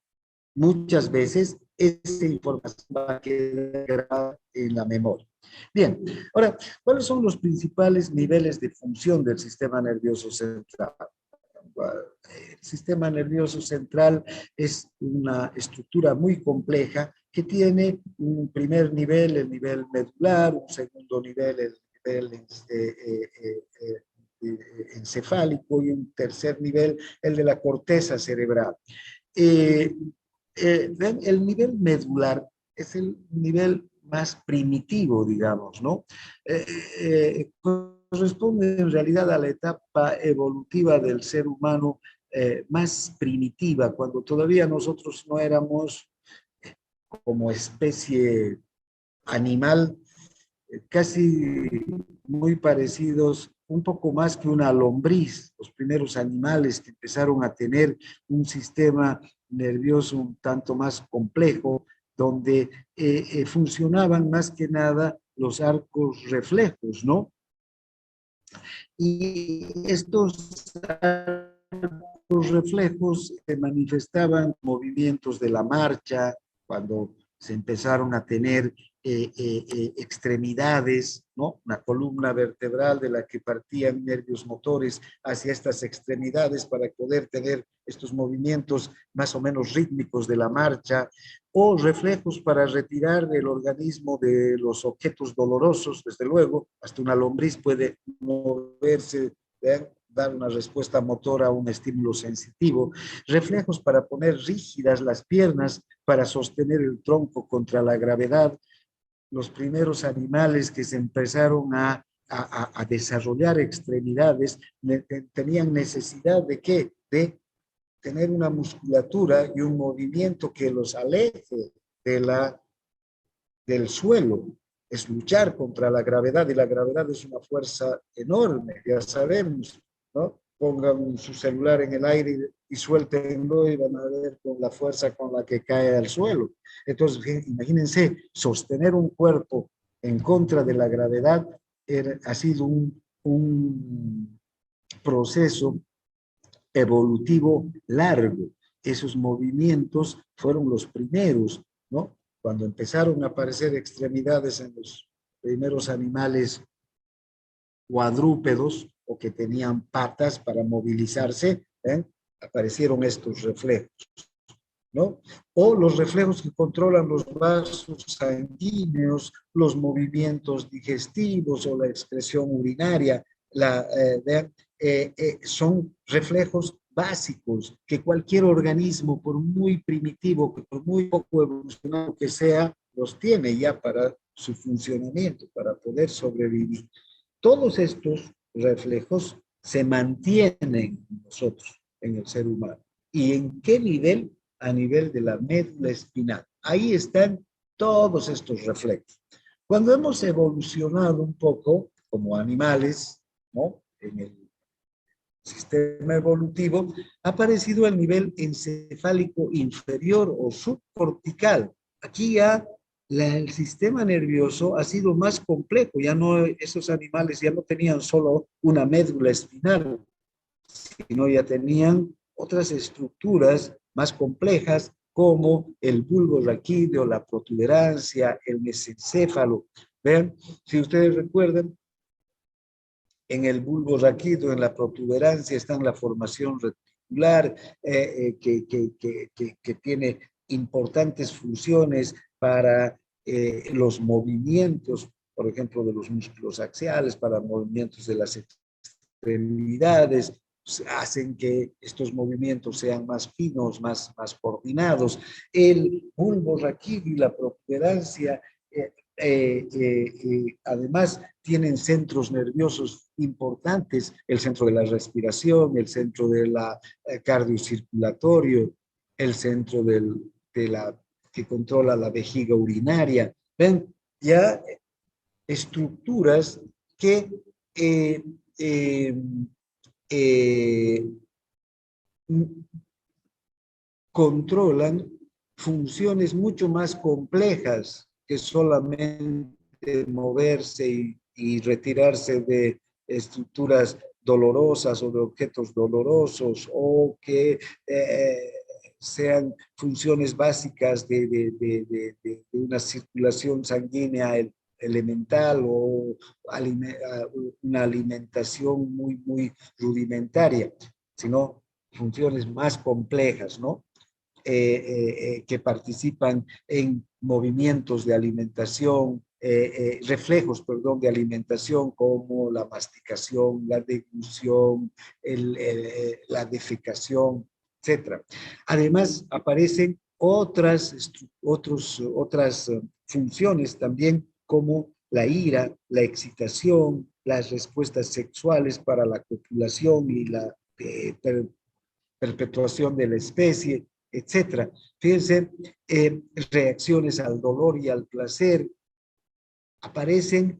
muchas veces, esa información va a quedar grabada en la memoria. Bien, ahora, ¿cuáles son los principales niveles de función del sistema nervioso central? El sistema nervioso central es una estructura muy compleja que tiene un primer nivel, el nivel medular, un segundo nivel, el nivel encefálico, y un tercer nivel, el de la corteza cerebral. El nivel medular es el nivel más primitivo, digamos, ¿no? Corresponde en realidad a la etapa evolutiva del ser humano más primitiva, cuando todavía nosotros no éramos como especie animal, casi muy parecidos, un poco más que una lombriz, los primeros animales que empezaron a tener un sistema nervioso un tanto más complejo, donde funcionaban más que nada los arcos reflejos, ¿no? Y estos arcos reflejos se manifestaban movimientos de la marcha, cuando se empezaron a tener extremidades, ¿no? Una columna vertebral de la que partían nervios motores hacia estas extremidades para poder tener estos movimientos más o menos rítmicos de la marcha, o reflejos para retirar del organismo de los objetos dolorosos. Desde luego, hasta una lombriz puede moverse, ¿vean?, dar una respuesta motora a un estímulo sensitivo, reflejos para poner rígidas las piernas, para sostener el tronco contra la gravedad. Los primeros animales que se empezaron a desarrollar extremidades tenían necesidad de ¿qué? De tener una musculatura y un movimiento que los aleje de la del suelo, es luchar contra la gravedad, y la gravedad es una fuerza enorme, ya sabemos, ¿no? Pongan su celular en el aire y suéltenlo y van a ver con la fuerza con la que cae al suelo. Entonces, imagínense, sostener un cuerpo en contra de la gravedad ha sido un proceso evolutivo largo. Esos movimientos fueron los primeros, ¿no? Cuando empezaron a aparecer extremidades en los primeros animales cuadrúpedos o que tenían patas para movilizarse, aparecieron estos reflejos, ¿no? O los reflejos que controlan los vasos sanguíneos, los movimientos digestivos o la excreción urinaria, son reflejos básicos que cualquier organismo, por muy primitivo, por muy poco evolucionado que sea, los tiene ya para su funcionamiento, para poder sobrevivir. Todos estos reflejos se mantienen en nosotros, en el ser humano. ¿Y en qué nivel? A nivel de la médula espinal. Ahí están todos estos reflejos. Cuando hemos evolucionado un poco como animales, ¿no? En el sistema evolutivo, ha aparecido el nivel encefálico inferior o subcortical. Aquí ya el sistema nervioso ha sido más complejo, ya no, esos animales ya no tenían solo una médula espinal, sino ya tenían otras estructuras más complejas como el bulbo raquídeo, la protuberancia, el mesencéfalo. Vean, si ustedes recuerdan, en el bulbo raquídeo, en la protuberancia, está la formación reticular, que tiene importantes funciones para los movimientos, por ejemplo, de los músculos axiales, para movimientos de las extremidades, hacen que estos movimientos sean más finos, más coordinados. El bulbo raquídeo y la protuberancia además tienen centros nerviosos importantes, el centro de la respiración, el centro de la cardiocirculatorio, el centro que controla la vejiga urinaria. Ven, ya estructuras que controlan funciones mucho más complejas que solamente moverse y retirarse de estructuras dolorosas o de objetos dolorosos, o que sean funciones básicas de una circulación sanguínea elemental o una alimentación muy rudimentaria, sino funciones más complejas, ¿no? Que participan en movimientos de alimentación, reflejos, perdón, de alimentación, como la masticación, la deglución, la defecación, etc. Además, aparecen otras funciones también, como la ira, la excitación, las respuestas sexuales para la copulación y la perpetuación de la especie, etcétera. Fíjense, reacciones al dolor y al placer aparecen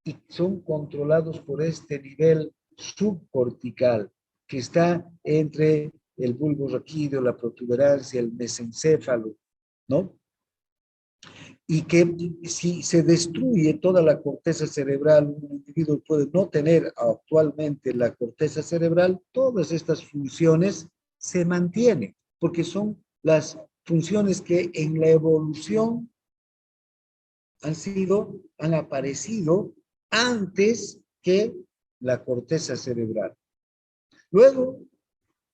y son controlados por este nivel subcortical que está entre el bulbo raquídeo, la protuberancia, el mesencéfalo, ¿no? Y que si se destruye toda la corteza cerebral, un individuo puede no tener actualmente la corteza cerebral, todas estas funciones se mantienen, porque son las funciones que en la evolución han aparecido antes que la corteza cerebral. Luego,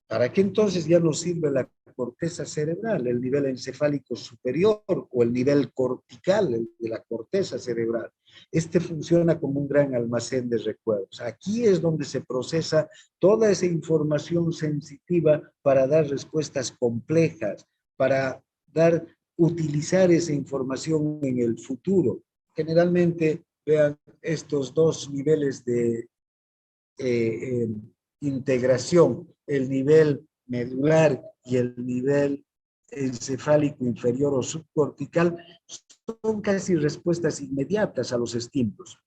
¿para qué entonces ya nos sirve la corteza cerebral, el nivel encefálico superior o el nivel cortical de la corteza cerebral? Este funciona como un gran almacén de recuerdos. Aquí es donde se procesa toda esa información sensitiva para dar respuestas complejas, para utilizar esa información en el futuro. Generalmente, vean estos dos niveles de integración, el nivel medular y el nivel encefálico inferior o subcortical son casi respuestas inmediatas a los estímulos.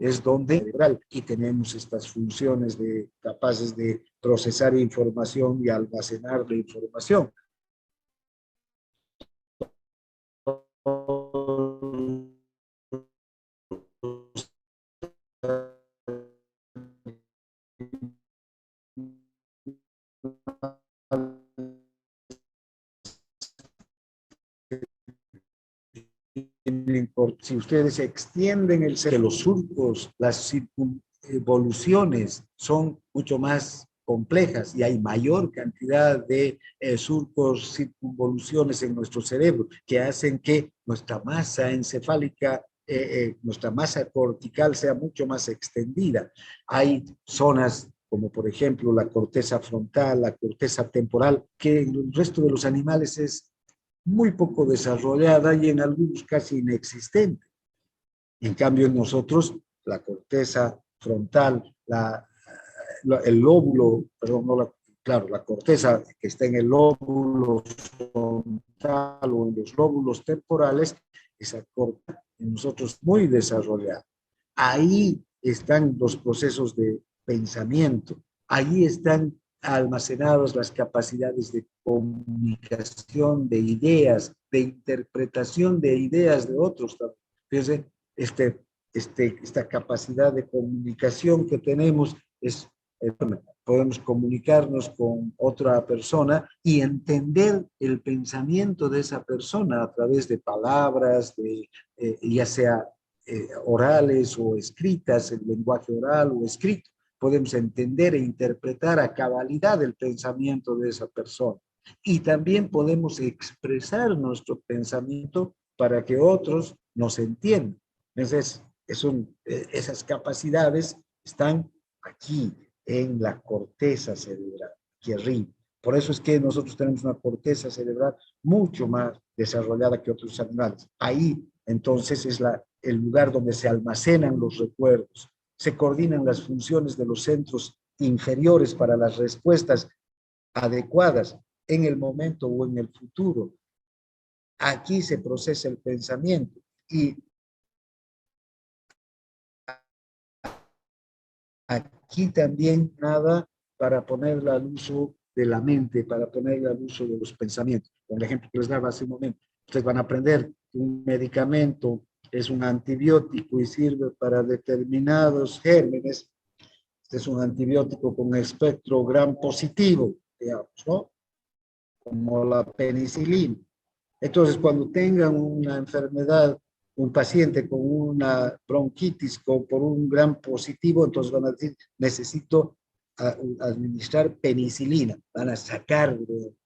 Es donde cerebral y tenemos estas funciones capaces de procesar información y almacenar la información. Si ustedes extienden el cerebro, los surcos, las circunvoluciones son mucho más complejas y hay mayor cantidad de surcos, circunvoluciones en nuestro cerebro que hacen que nuestra masa encefálica, nuestra masa cortical sea mucho más extendida. Hay zonas como por ejemplo la corteza frontal, la corteza temporal, que en el resto de los animales es muy poco desarrollada y en algunos casi inexistente. En cambio, en nosotros, la corteza frontal, el lóbulo, perdón, no la corteza que está en el lóbulo frontal o en los lóbulos temporales, esa corteza en nosotros muy desarrollada. Ahí están los procesos de pensamiento, ahí están almacenadas las capacidades de comunicación de ideas, de interpretación de ideas de otros. Fíjense, esta capacidad de comunicación que tenemos es podemos comunicarnos con otra persona y entender el pensamiento de esa persona a través de palabras, ya sea orales o escritas, el lenguaje oral o escrito. Podemos entender e interpretar a cabalidad el pensamiento de esa persona. Y también podemos expresar nuestro pensamiento para que otros nos entiendan. Entonces, esas capacidades están aquí, en la corteza cerebral, aquí arriba. Por eso es que nosotros tenemos una corteza cerebral mucho más desarrollada que otros animales. Ahí, entonces, es el lugar donde se almacenan los recuerdos, se coordinan las funciones de los centros inferiores para las respuestas adecuadas en el momento o en el futuro. Aquí se procesa el pensamiento y aquí también nada para ponerla al uso de la mente, para ponerla al uso de los pensamientos. Con el ejemplo que les daba hace un momento, ustedes van a aprender que un medicamento es un antibiótico y sirve para determinados gérmenes. Este es un antibiótico con espectro gram positivo, digamos, ¿no? Como la penicilina. Entonces, cuando tengan una enfermedad, un paciente con una bronquitis por un gram positivo, entonces van a decir, necesito administrar penicilina. Van a sacar,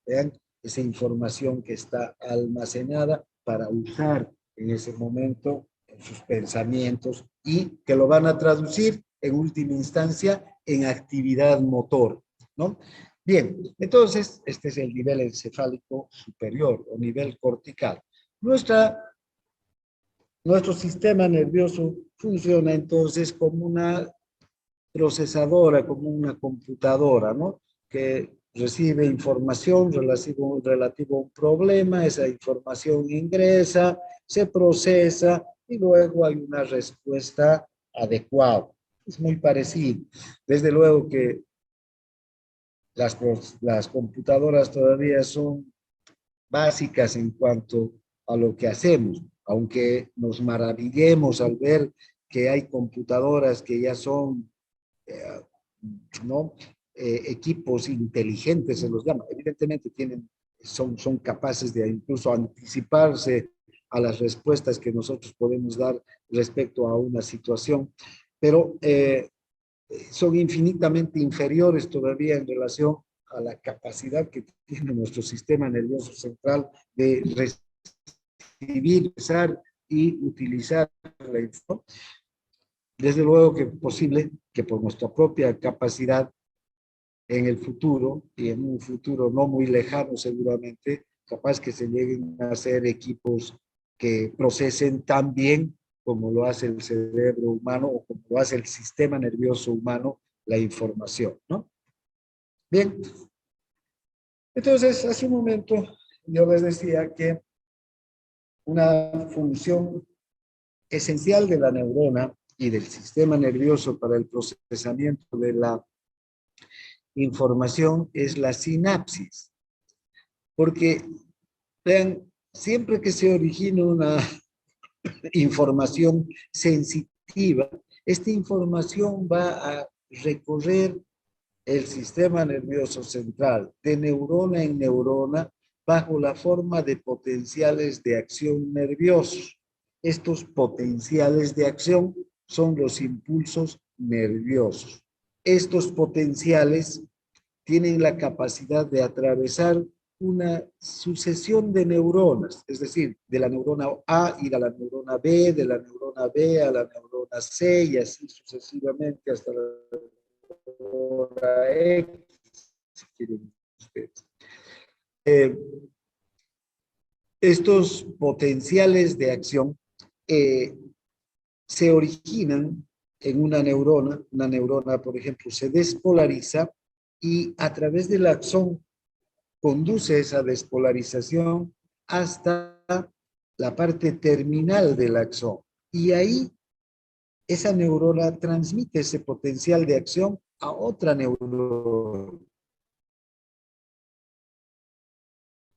vean, esa información que está almacenada para usar en ese momento en sus pensamientos y que lo van a traducir en última instancia en actividad motor, ¿no? Bien, entonces, este es el nivel encefálico superior o nivel cortical. Nuestro sistema nervioso funciona entonces como una procesadora, como una computadora, ¿no? Que recibe información relativo a un problema, esa información ingresa, se procesa y luego hay una respuesta adecuada. Es muy parecido. Desde luego que las computadoras todavía son básicas en cuanto a lo que hacemos, aunque nos maravillemos al ver que hay computadoras que ya son, ¿no? Equipos inteligentes, se los llama. Evidentemente son capaces de incluso anticiparse a las respuestas que nosotros podemos dar respecto a una situación, pero son infinitamente inferiores todavía en relación a la capacidad que tiene nuestro sistema nervioso central de recibir, pensar y utilizar la información. Desde luego que es posible que por nuestra propia capacidad en el futuro, y en un futuro no muy lejano seguramente, capaz que se lleguen a hacer equipos que procesen tan bien como lo hace el cerebro humano o como lo hace el sistema nervioso humano la información, ¿no? Bien, entonces hace un momento yo les decía que una función esencial de la neurona y del sistema nervioso para el procesamiento de la información es la sinapsis. Porque, vean, siempre que se origina una información sensitiva, esta información va a recorrer el sistema nervioso central de neurona en neurona bajo la forma de potenciales de acción nerviosos. Estos potenciales de acción son los impulsos nerviosos. Estos potenciales tienen la capacidad de atravesar una sucesión de neuronas, es decir, de la neurona A ir a la neurona B, de la neurona B a la neurona C y así sucesivamente hasta la neurona X, si quieren ustedes. Estos potenciales de acción se originan en una neurona, por ejemplo, se despolariza y a través del axón conduce esa despolarización hasta la parte terminal del axón. Y ahí esa neurona transmite ese potencial de acción a otra neurona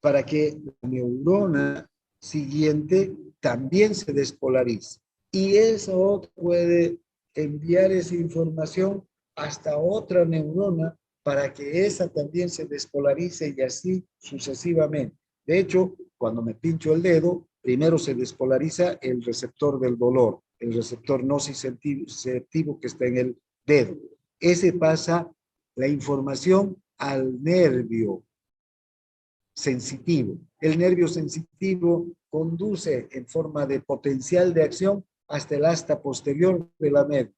para que la neurona siguiente también se despolarice. Y eso puede enviar esa información hasta otra neurona para que esa también se despolarice y así sucesivamente. De hecho, cuando me pincho el dedo, primero se despolariza el receptor del dolor, el receptor nociceptivo que está en el dedo. Ese pasa la información al nervio sensitivo. El nervio sensitivo conduce en forma de potencial de acción hasta el asta posterior de la médula.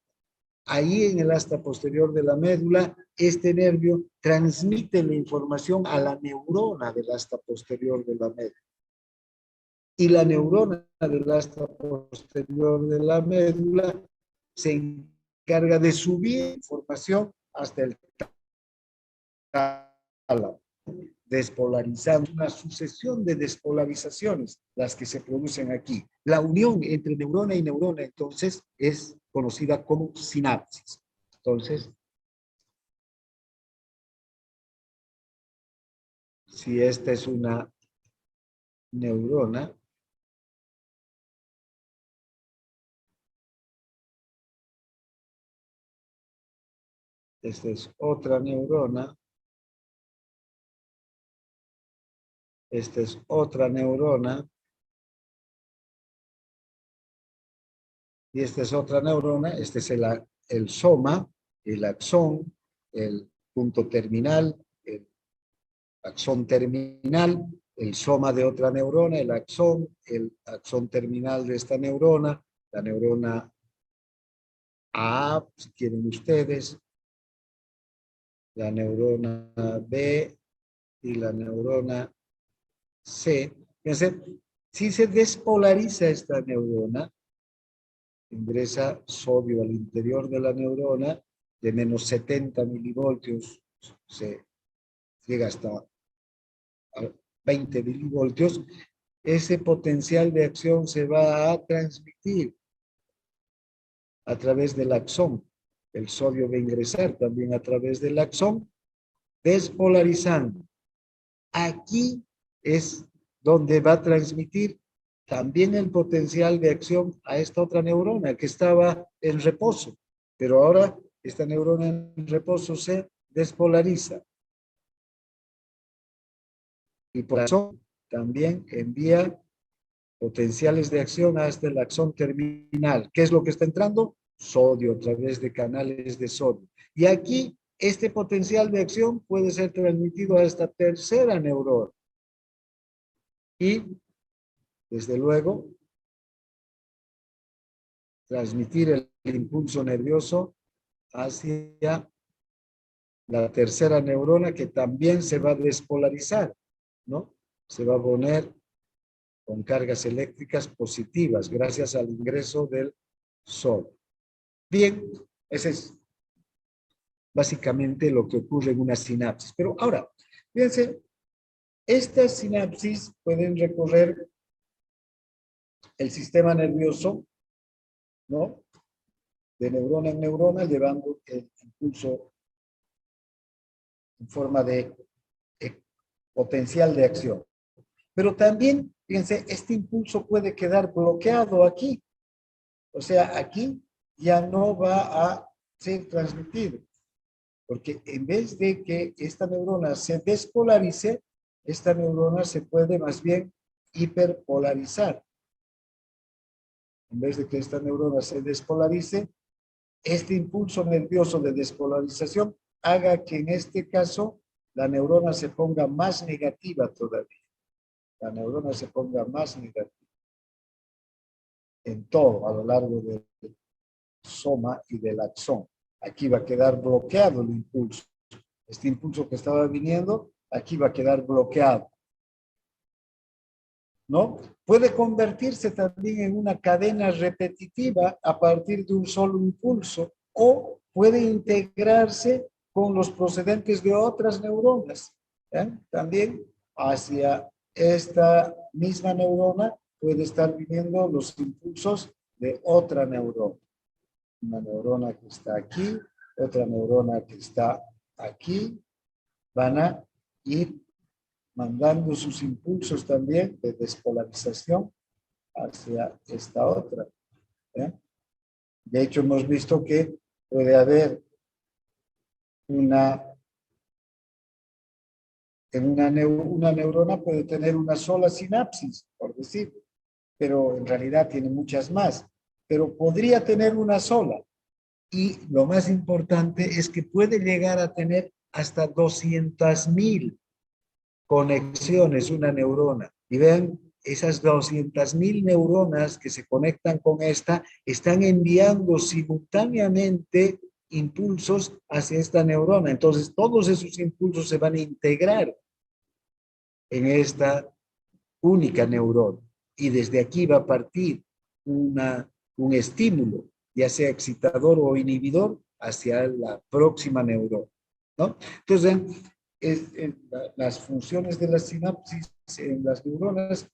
Ahí en el asta posterior de la médula, este nervio transmite la información a la neurona del asta posterior de la médula. Y la neurona del asta posterior de la médula se encarga de subir información hasta el tálamo, despolarizando, una sucesión de despolarizaciones las que se producen aquí. La unión entre neurona y neurona, entonces, es conocida como sinapsis. Entonces, si esta es una neurona, esta es otra neurona, esta es otra neurona, y esta es otra neurona, este es el soma, el axón, el punto terminal, el axón terminal, el soma de otra neurona, el axón terminal de esta neurona, la neurona A, si quieren ustedes, la neurona B y la neurona C. Fíjense, si se despolariza esta neurona, ingresa sodio al interior de la neurona de menos 70 milivoltios, se llega hasta 20 milivoltios, ese potencial de acción se va a transmitir a través del axón. El sodio va a ingresar también a través del axón, despolarizando. Aquí es donde va a transmitir también el potencial de acción a esta otra neurona que estaba en reposo, pero ahora esta neurona en reposo se despolariza. Y por eso también envía potenciales de acción hasta el axón terminal. ¿Qué es lo que está entrando? Sodio a través de canales de sodio. Y aquí este potencial de acción puede ser transmitido a esta tercera neurona. Y, desde luego, transmitir el impulso nervioso hacia la tercera neurona, que también se va a despolarizar, ¿no? Se va a poner con cargas eléctricas positivas gracias al ingreso del sol. Bien, ese es básicamente lo que ocurre en una sinapsis. Pero ahora, fíjense, estas sinapsis pueden recorrer el sistema nervioso, ¿no? De neurona en neurona, llevando el impulso en forma de potencial de acción. Pero también, fíjense, este impulso puede quedar bloqueado aquí. O sea, aquí ya no va a ser transmitido. Porque en vez de que esta neurona se despolarice, esta neurona se puede más bien hiperpolarizar. En vez de que esta neurona se despolarice, este impulso nervioso de despolarización haga que en este caso la neurona se ponga más negativa todavía. La neurona se ponga más negativa en todo a lo largo del soma y del axón. Aquí va a quedar bloqueado el impulso. Este impulso que estaba viniendo, aquí va a quedar bloqueado, ¿no? Puede convertirse también en una cadena repetitiva a partir de un solo impulso, o puede integrarse con los procedentes de otras neuronas. También hacia esta misma neurona puede estar viniendo los impulsos de otra neurona. Una neurona que está aquí, otra neurona que está aquí, van a ir mandando sus impulsos también de despolarización hacia esta otra. De hecho, hemos visto que puede haber una neurona puede tener una sola sinapsis, por decir, pero en realidad tiene muchas más, pero podría tener una sola. Y lo más importante es que puede llegar a tener hasta 200,000 conexiones una neurona. Y vean, esas 200,000 neuronas que se conectan con esta están enviando simultáneamente impulsos hacia esta neurona. Entonces, todos esos impulsos se van a integrar en esta única neurona. Y desde aquí va a partir un estímulo, ya sea excitador o inhibidor, hacia la próxima neurona, ¿no? Entonces, las funciones de la sinapsis en las neuronas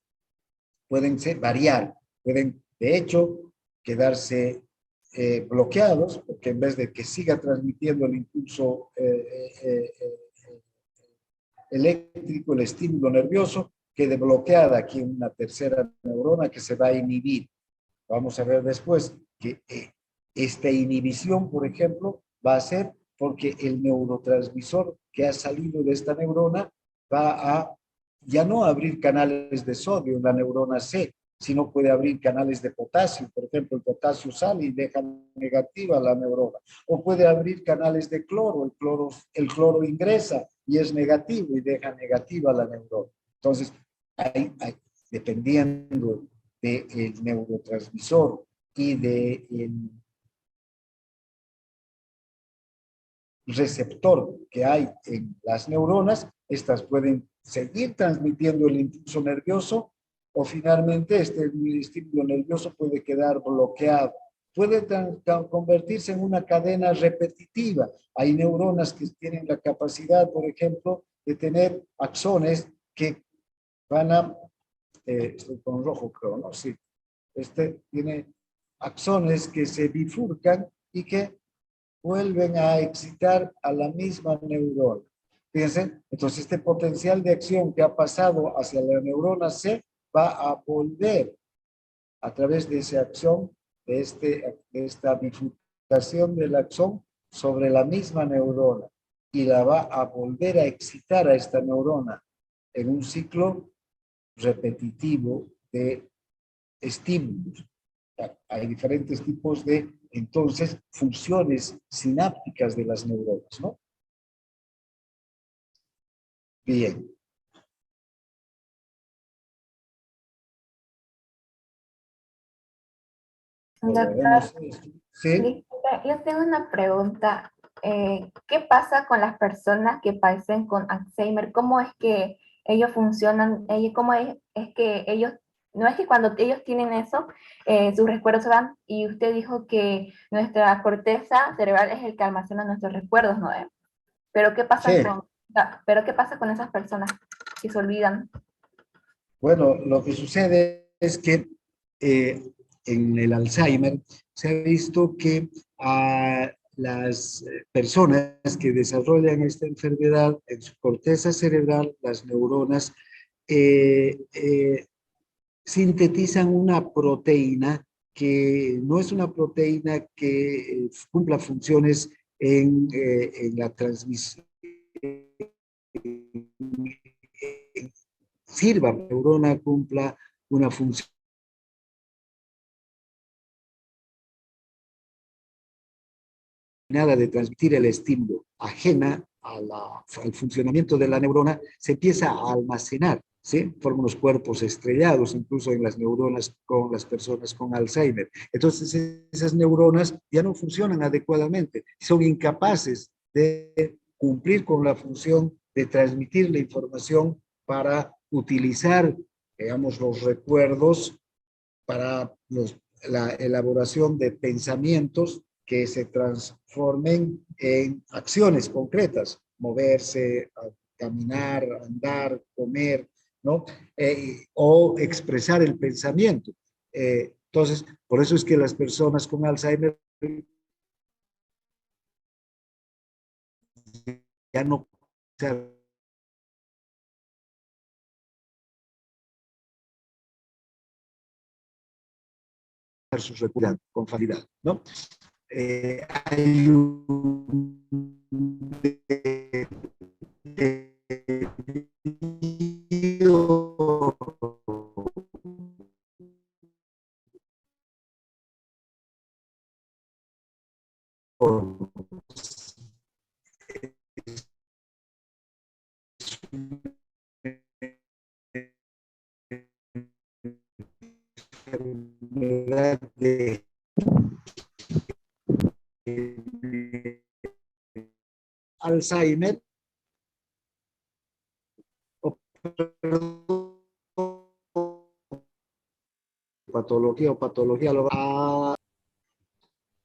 pueden variar, pueden de hecho quedarse bloqueados, porque en vez de que siga transmitiendo el impulso eléctrico, el estímulo nervioso, quede bloqueada aquí en una tercera neurona que se va a inhibir. Vamos a ver después que esta inhibición, por ejemplo, va a ser porque el neurotransmisor que ha salido de esta neurona va a ya no abrir canales de sodio en la neurona C, sino puede abrir canales de potasio. Por ejemplo, el potasio sale y deja negativa la neurona. O puede abrir canales de cloro. El cloro ingresa y es negativo y deja negativa la neurona. Entonces, dependiendo del neurotransmisor y del receptor que hay en las neuronas, estas pueden seguir transmitiendo el impulso nervioso, o finalmente este estímulo nervioso puede quedar bloqueado. Puede convertirse en una cadena repetitiva. Hay neuronas que tienen la capacidad, por ejemplo, de tener axones que van a, estoy con rojo creo, ¿no? Sí. Tiene axones que se bifurcan y que vuelven a excitar a la misma neurona. Fíjense, entonces este potencial de acción que ha pasado hacia la neurona C va a volver a través de esa acción, de esta bifurcación del axón sobre la misma neurona, y la va a volver a excitar a esta neurona en un ciclo repetitivo de estímulos. Hay diferentes tipos de, entonces, funciones sinápticas de las neuronas, ¿no? Bien. Volveremos Doctor, a esto. Sí, disculpe, yo tengo una pregunta. ¿Qué pasa con las personas que padecen con Alzheimer? ¿Cómo es que ellos funcionan? ¿Cómo es que ellos, no es que cuando ellos tienen eso, sus recuerdos se van? Y usted dijo que nuestra corteza cerebral es el que almacena nuestros recuerdos, ¿no? Pero sí. pero qué pasa con esas personas que se olvidan? Bueno, lo que sucede es que eh, en el Alzheimer se ha visto que a las personas que desarrollan esta enfermedad en su corteza cerebral, las neuronas, eh, eh, sintetizan una proteína que no es una proteína que cumpla funciones en la transmisión, sirva, la neurona cumpla una función de transmitir el estímulo ajena al funcionamiento de la neurona, se empieza a almacenar, ¿sí? Forman unos cuerpos estrellados, incluso en las neuronas con las personas con Alzheimer. Entonces, esas neuronas ya no funcionan adecuadamente, son incapaces de cumplir con la función de transmitir la información para utilizar, digamos, los recuerdos para la elaboración de pensamientos que se transformen en acciones concretas, moverse, caminar, andar, comer, ¿no? O expresar el pensamiento. Entonces, por eso es que las personas con Alzheimer ya no sus recuerdos con facilidad, ¿no? Hay un de Alzheimer o patología lo va a...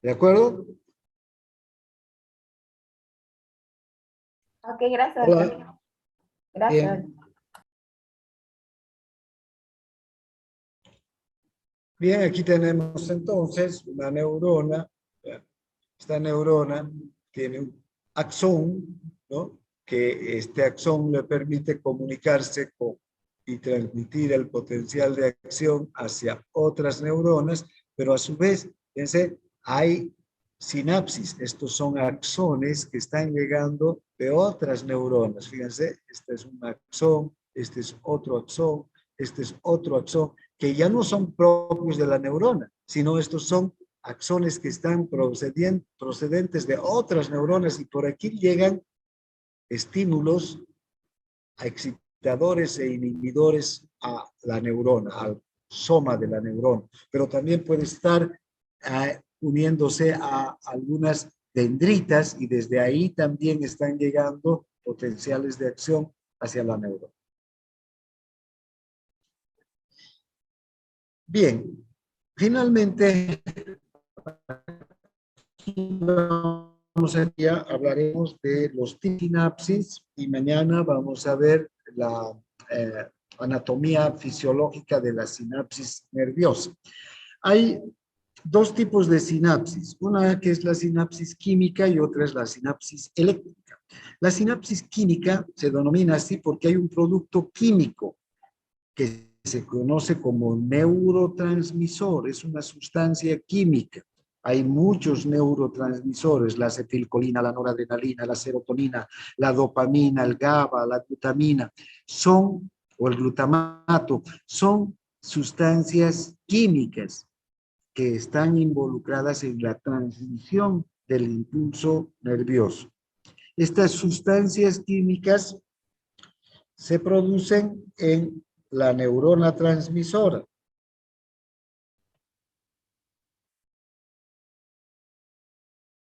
¿De acuerdo? Ok, gracias, doctor. Hola, Gracias. bien. Bien, aquí tenemos entonces una neurona. Esta neurona tiene un axón, ¿no? Que este axón le permite comunicarse con y transmitir el potencial de acción hacia otras neuronas, pero a su vez, fíjense, hay sinapsis. Estos son axones que están llegando de otras neuronas. Fíjense, este es un axón, este es otro axón, este es otro axón, que ya no son propios de la neurona, sino estos son axones que están procedentes de otras neuronas y por aquí llegan estímulos a excitadores e inhibidores a la neurona, al soma de la neurona, pero también puede estar uniéndose a algunas dendritas y desde ahí también están llegando potenciales de acción hacia la neurona. Bien, finalmente hablaremos de los sinapsis y mañana vamos a ver la anatomía fisiológica de la sinapsis nerviosa. Hay dos tipos de sinapsis, una que es la sinapsis química y otra es la sinapsis eléctrica. La sinapsis química se denomina así porque hay un producto químico que se conoce como neurotransmisor, es una sustancia química. Hay muchos neurotransmisores, la acetilcolina, la noradrenalina, la serotonina, la dopamina, el GABA, la glutamina, o el glutamato, son sustancias químicas que están involucradas en la transmisión del impulso nervioso. Estas sustancias químicas se producen en la neurona transmisora.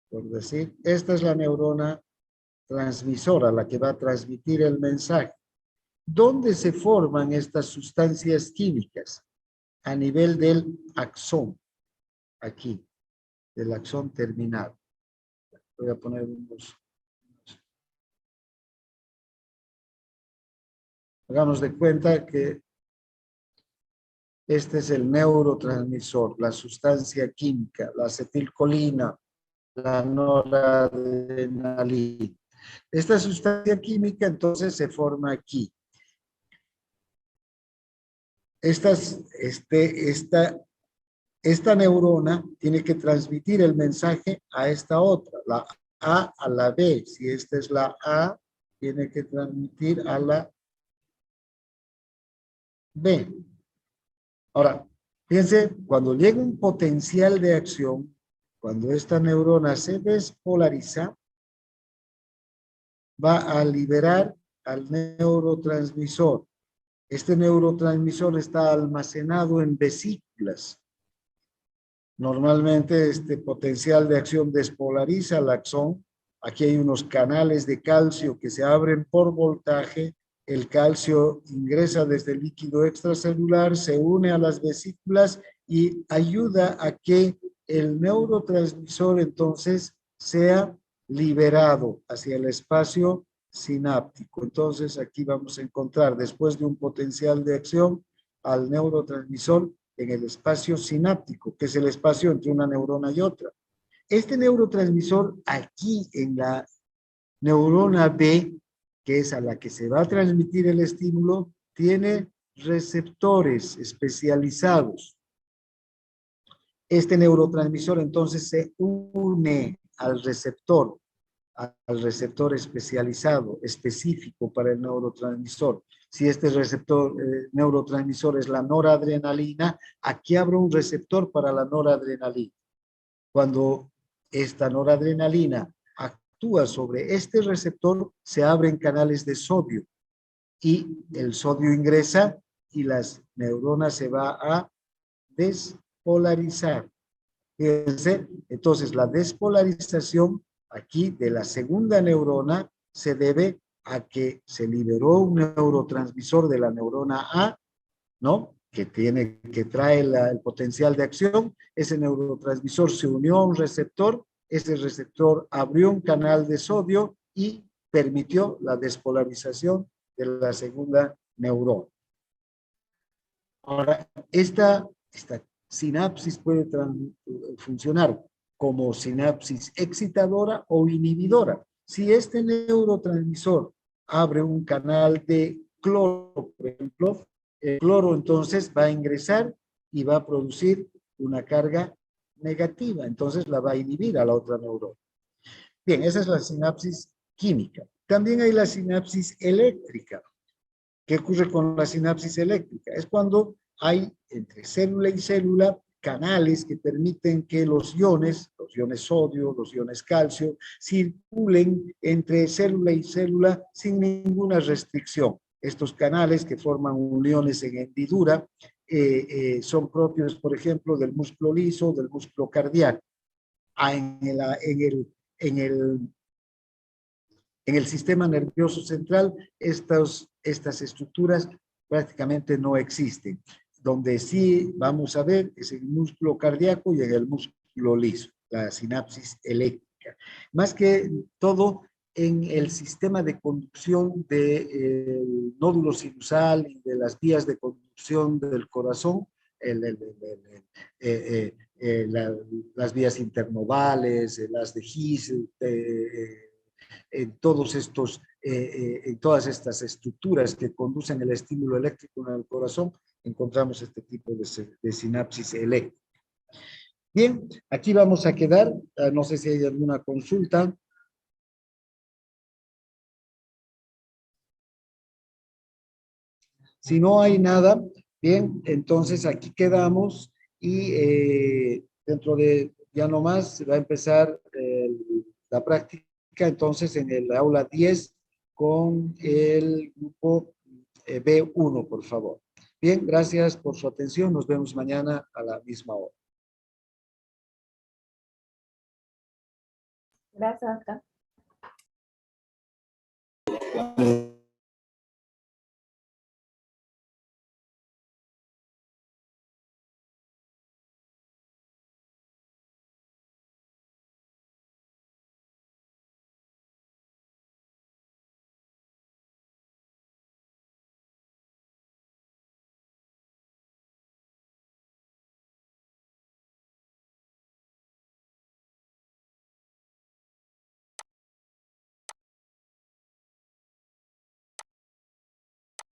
por decir, esta es la neurona transmisora, la que va a transmitir el mensaje. ¿Dónde se forman estas sustancias químicas? A nivel del axón, aquí, del axón terminal. Voy a poner unos. Hagamos de cuenta que este es el neurotransmisor, la sustancia química, la acetilcolina, la noradrenalina. Esta sustancia química entonces se forma aquí. Esta neurona tiene que transmitir el mensaje a esta otra, la A a la B. Si esta es la A, tiene que transmitir a la B. Ahora, fíjense, cuando llega un potencial de acción, cuando esta neurona se despolariza, va a liberar al neurotransmisor. Este neurotransmisor está almacenado en vesículas. Normalmente este potencial de acción despolariza el axón. Aquí hay unos canales de calcio que se abren por voltaje. El calcio ingresa desde el líquido extracelular, se une a las vesículas y ayuda a que el neurotransmisor entonces sea liberado hacia el espacio sináptico. Entonces aquí vamos a encontrar, después de un potencial de acción, al neurotransmisor en el espacio sináptico, que es el espacio entre una neurona y otra. Este neurotransmisor aquí en la neurona B, que es a la que se va a transmitir el estímulo, tiene receptores especializados. Este neurotransmisor entonces se une al receptor especializado, específico para el neurotransmisor. Si este receptor neurotransmisor es la noradrenalina, aquí habrá un receptor para la noradrenalina. Cuando esta noradrenalina actúa sobre este receptor, se abren canales de sodio y el sodio ingresa y las neuronas se va a despolarizar. Fíjense, entonces la despolarización aquí de la segunda neurona se debe a que se liberó un neurotransmisor de la neurona A, ¿no? Que trae el potencial de acción. Ese neurotransmisor se unió a un receptor, ese receptor abrió un canal de sodio y permitió la despolarización de la segunda neurona. Ahora, esta sinapsis puede funcionar como sinapsis excitadora o inhibidora. Si este neurotransmisor abre un canal de cloro, por ejemplo, el cloro entonces va a ingresar y va a producir una carga negativa, entonces la va a inhibir a la otra neurona. Bien, esa es la sinapsis química. También hay la sinapsis eléctrica. ¿Qué ocurre con la sinapsis eléctrica? Es cuando hay entre célula y célula canales que permiten que los iones sodio, los iones calcio, circulen entre célula y célula sin ninguna restricción. Estos canales que forman uniones en hendidura son propios, por ejemplo, del músculo liso, del músculo cardíaco. En el sistema nervioso central, estas estructuras prácticamente no existen. Donde sí vamos a ver es en el músculo cardíaco y en el músculo liso, la sinapsis eléctrica. Más que todo en el sistema de conducción del nódulo sinusal y de las vías de conducción del corazón, las vías internodales, las de His, en todas estas estructuras que conducen el estímulo eléctrico en el corazón, encontramos este tipo de sinapsis eléctrica. Bien, aquí vamos a quedar. No sé si hay alguna consulta. Si no hay nada, bien, entonces aquí quedamos y dentro de ya nomás se va a empezar la práctica entonces en el aula 10 con el grupo B1, por favor. Bien, gracias por su atención. Nos vemos mañana a la misma hora. Gracias, doctor.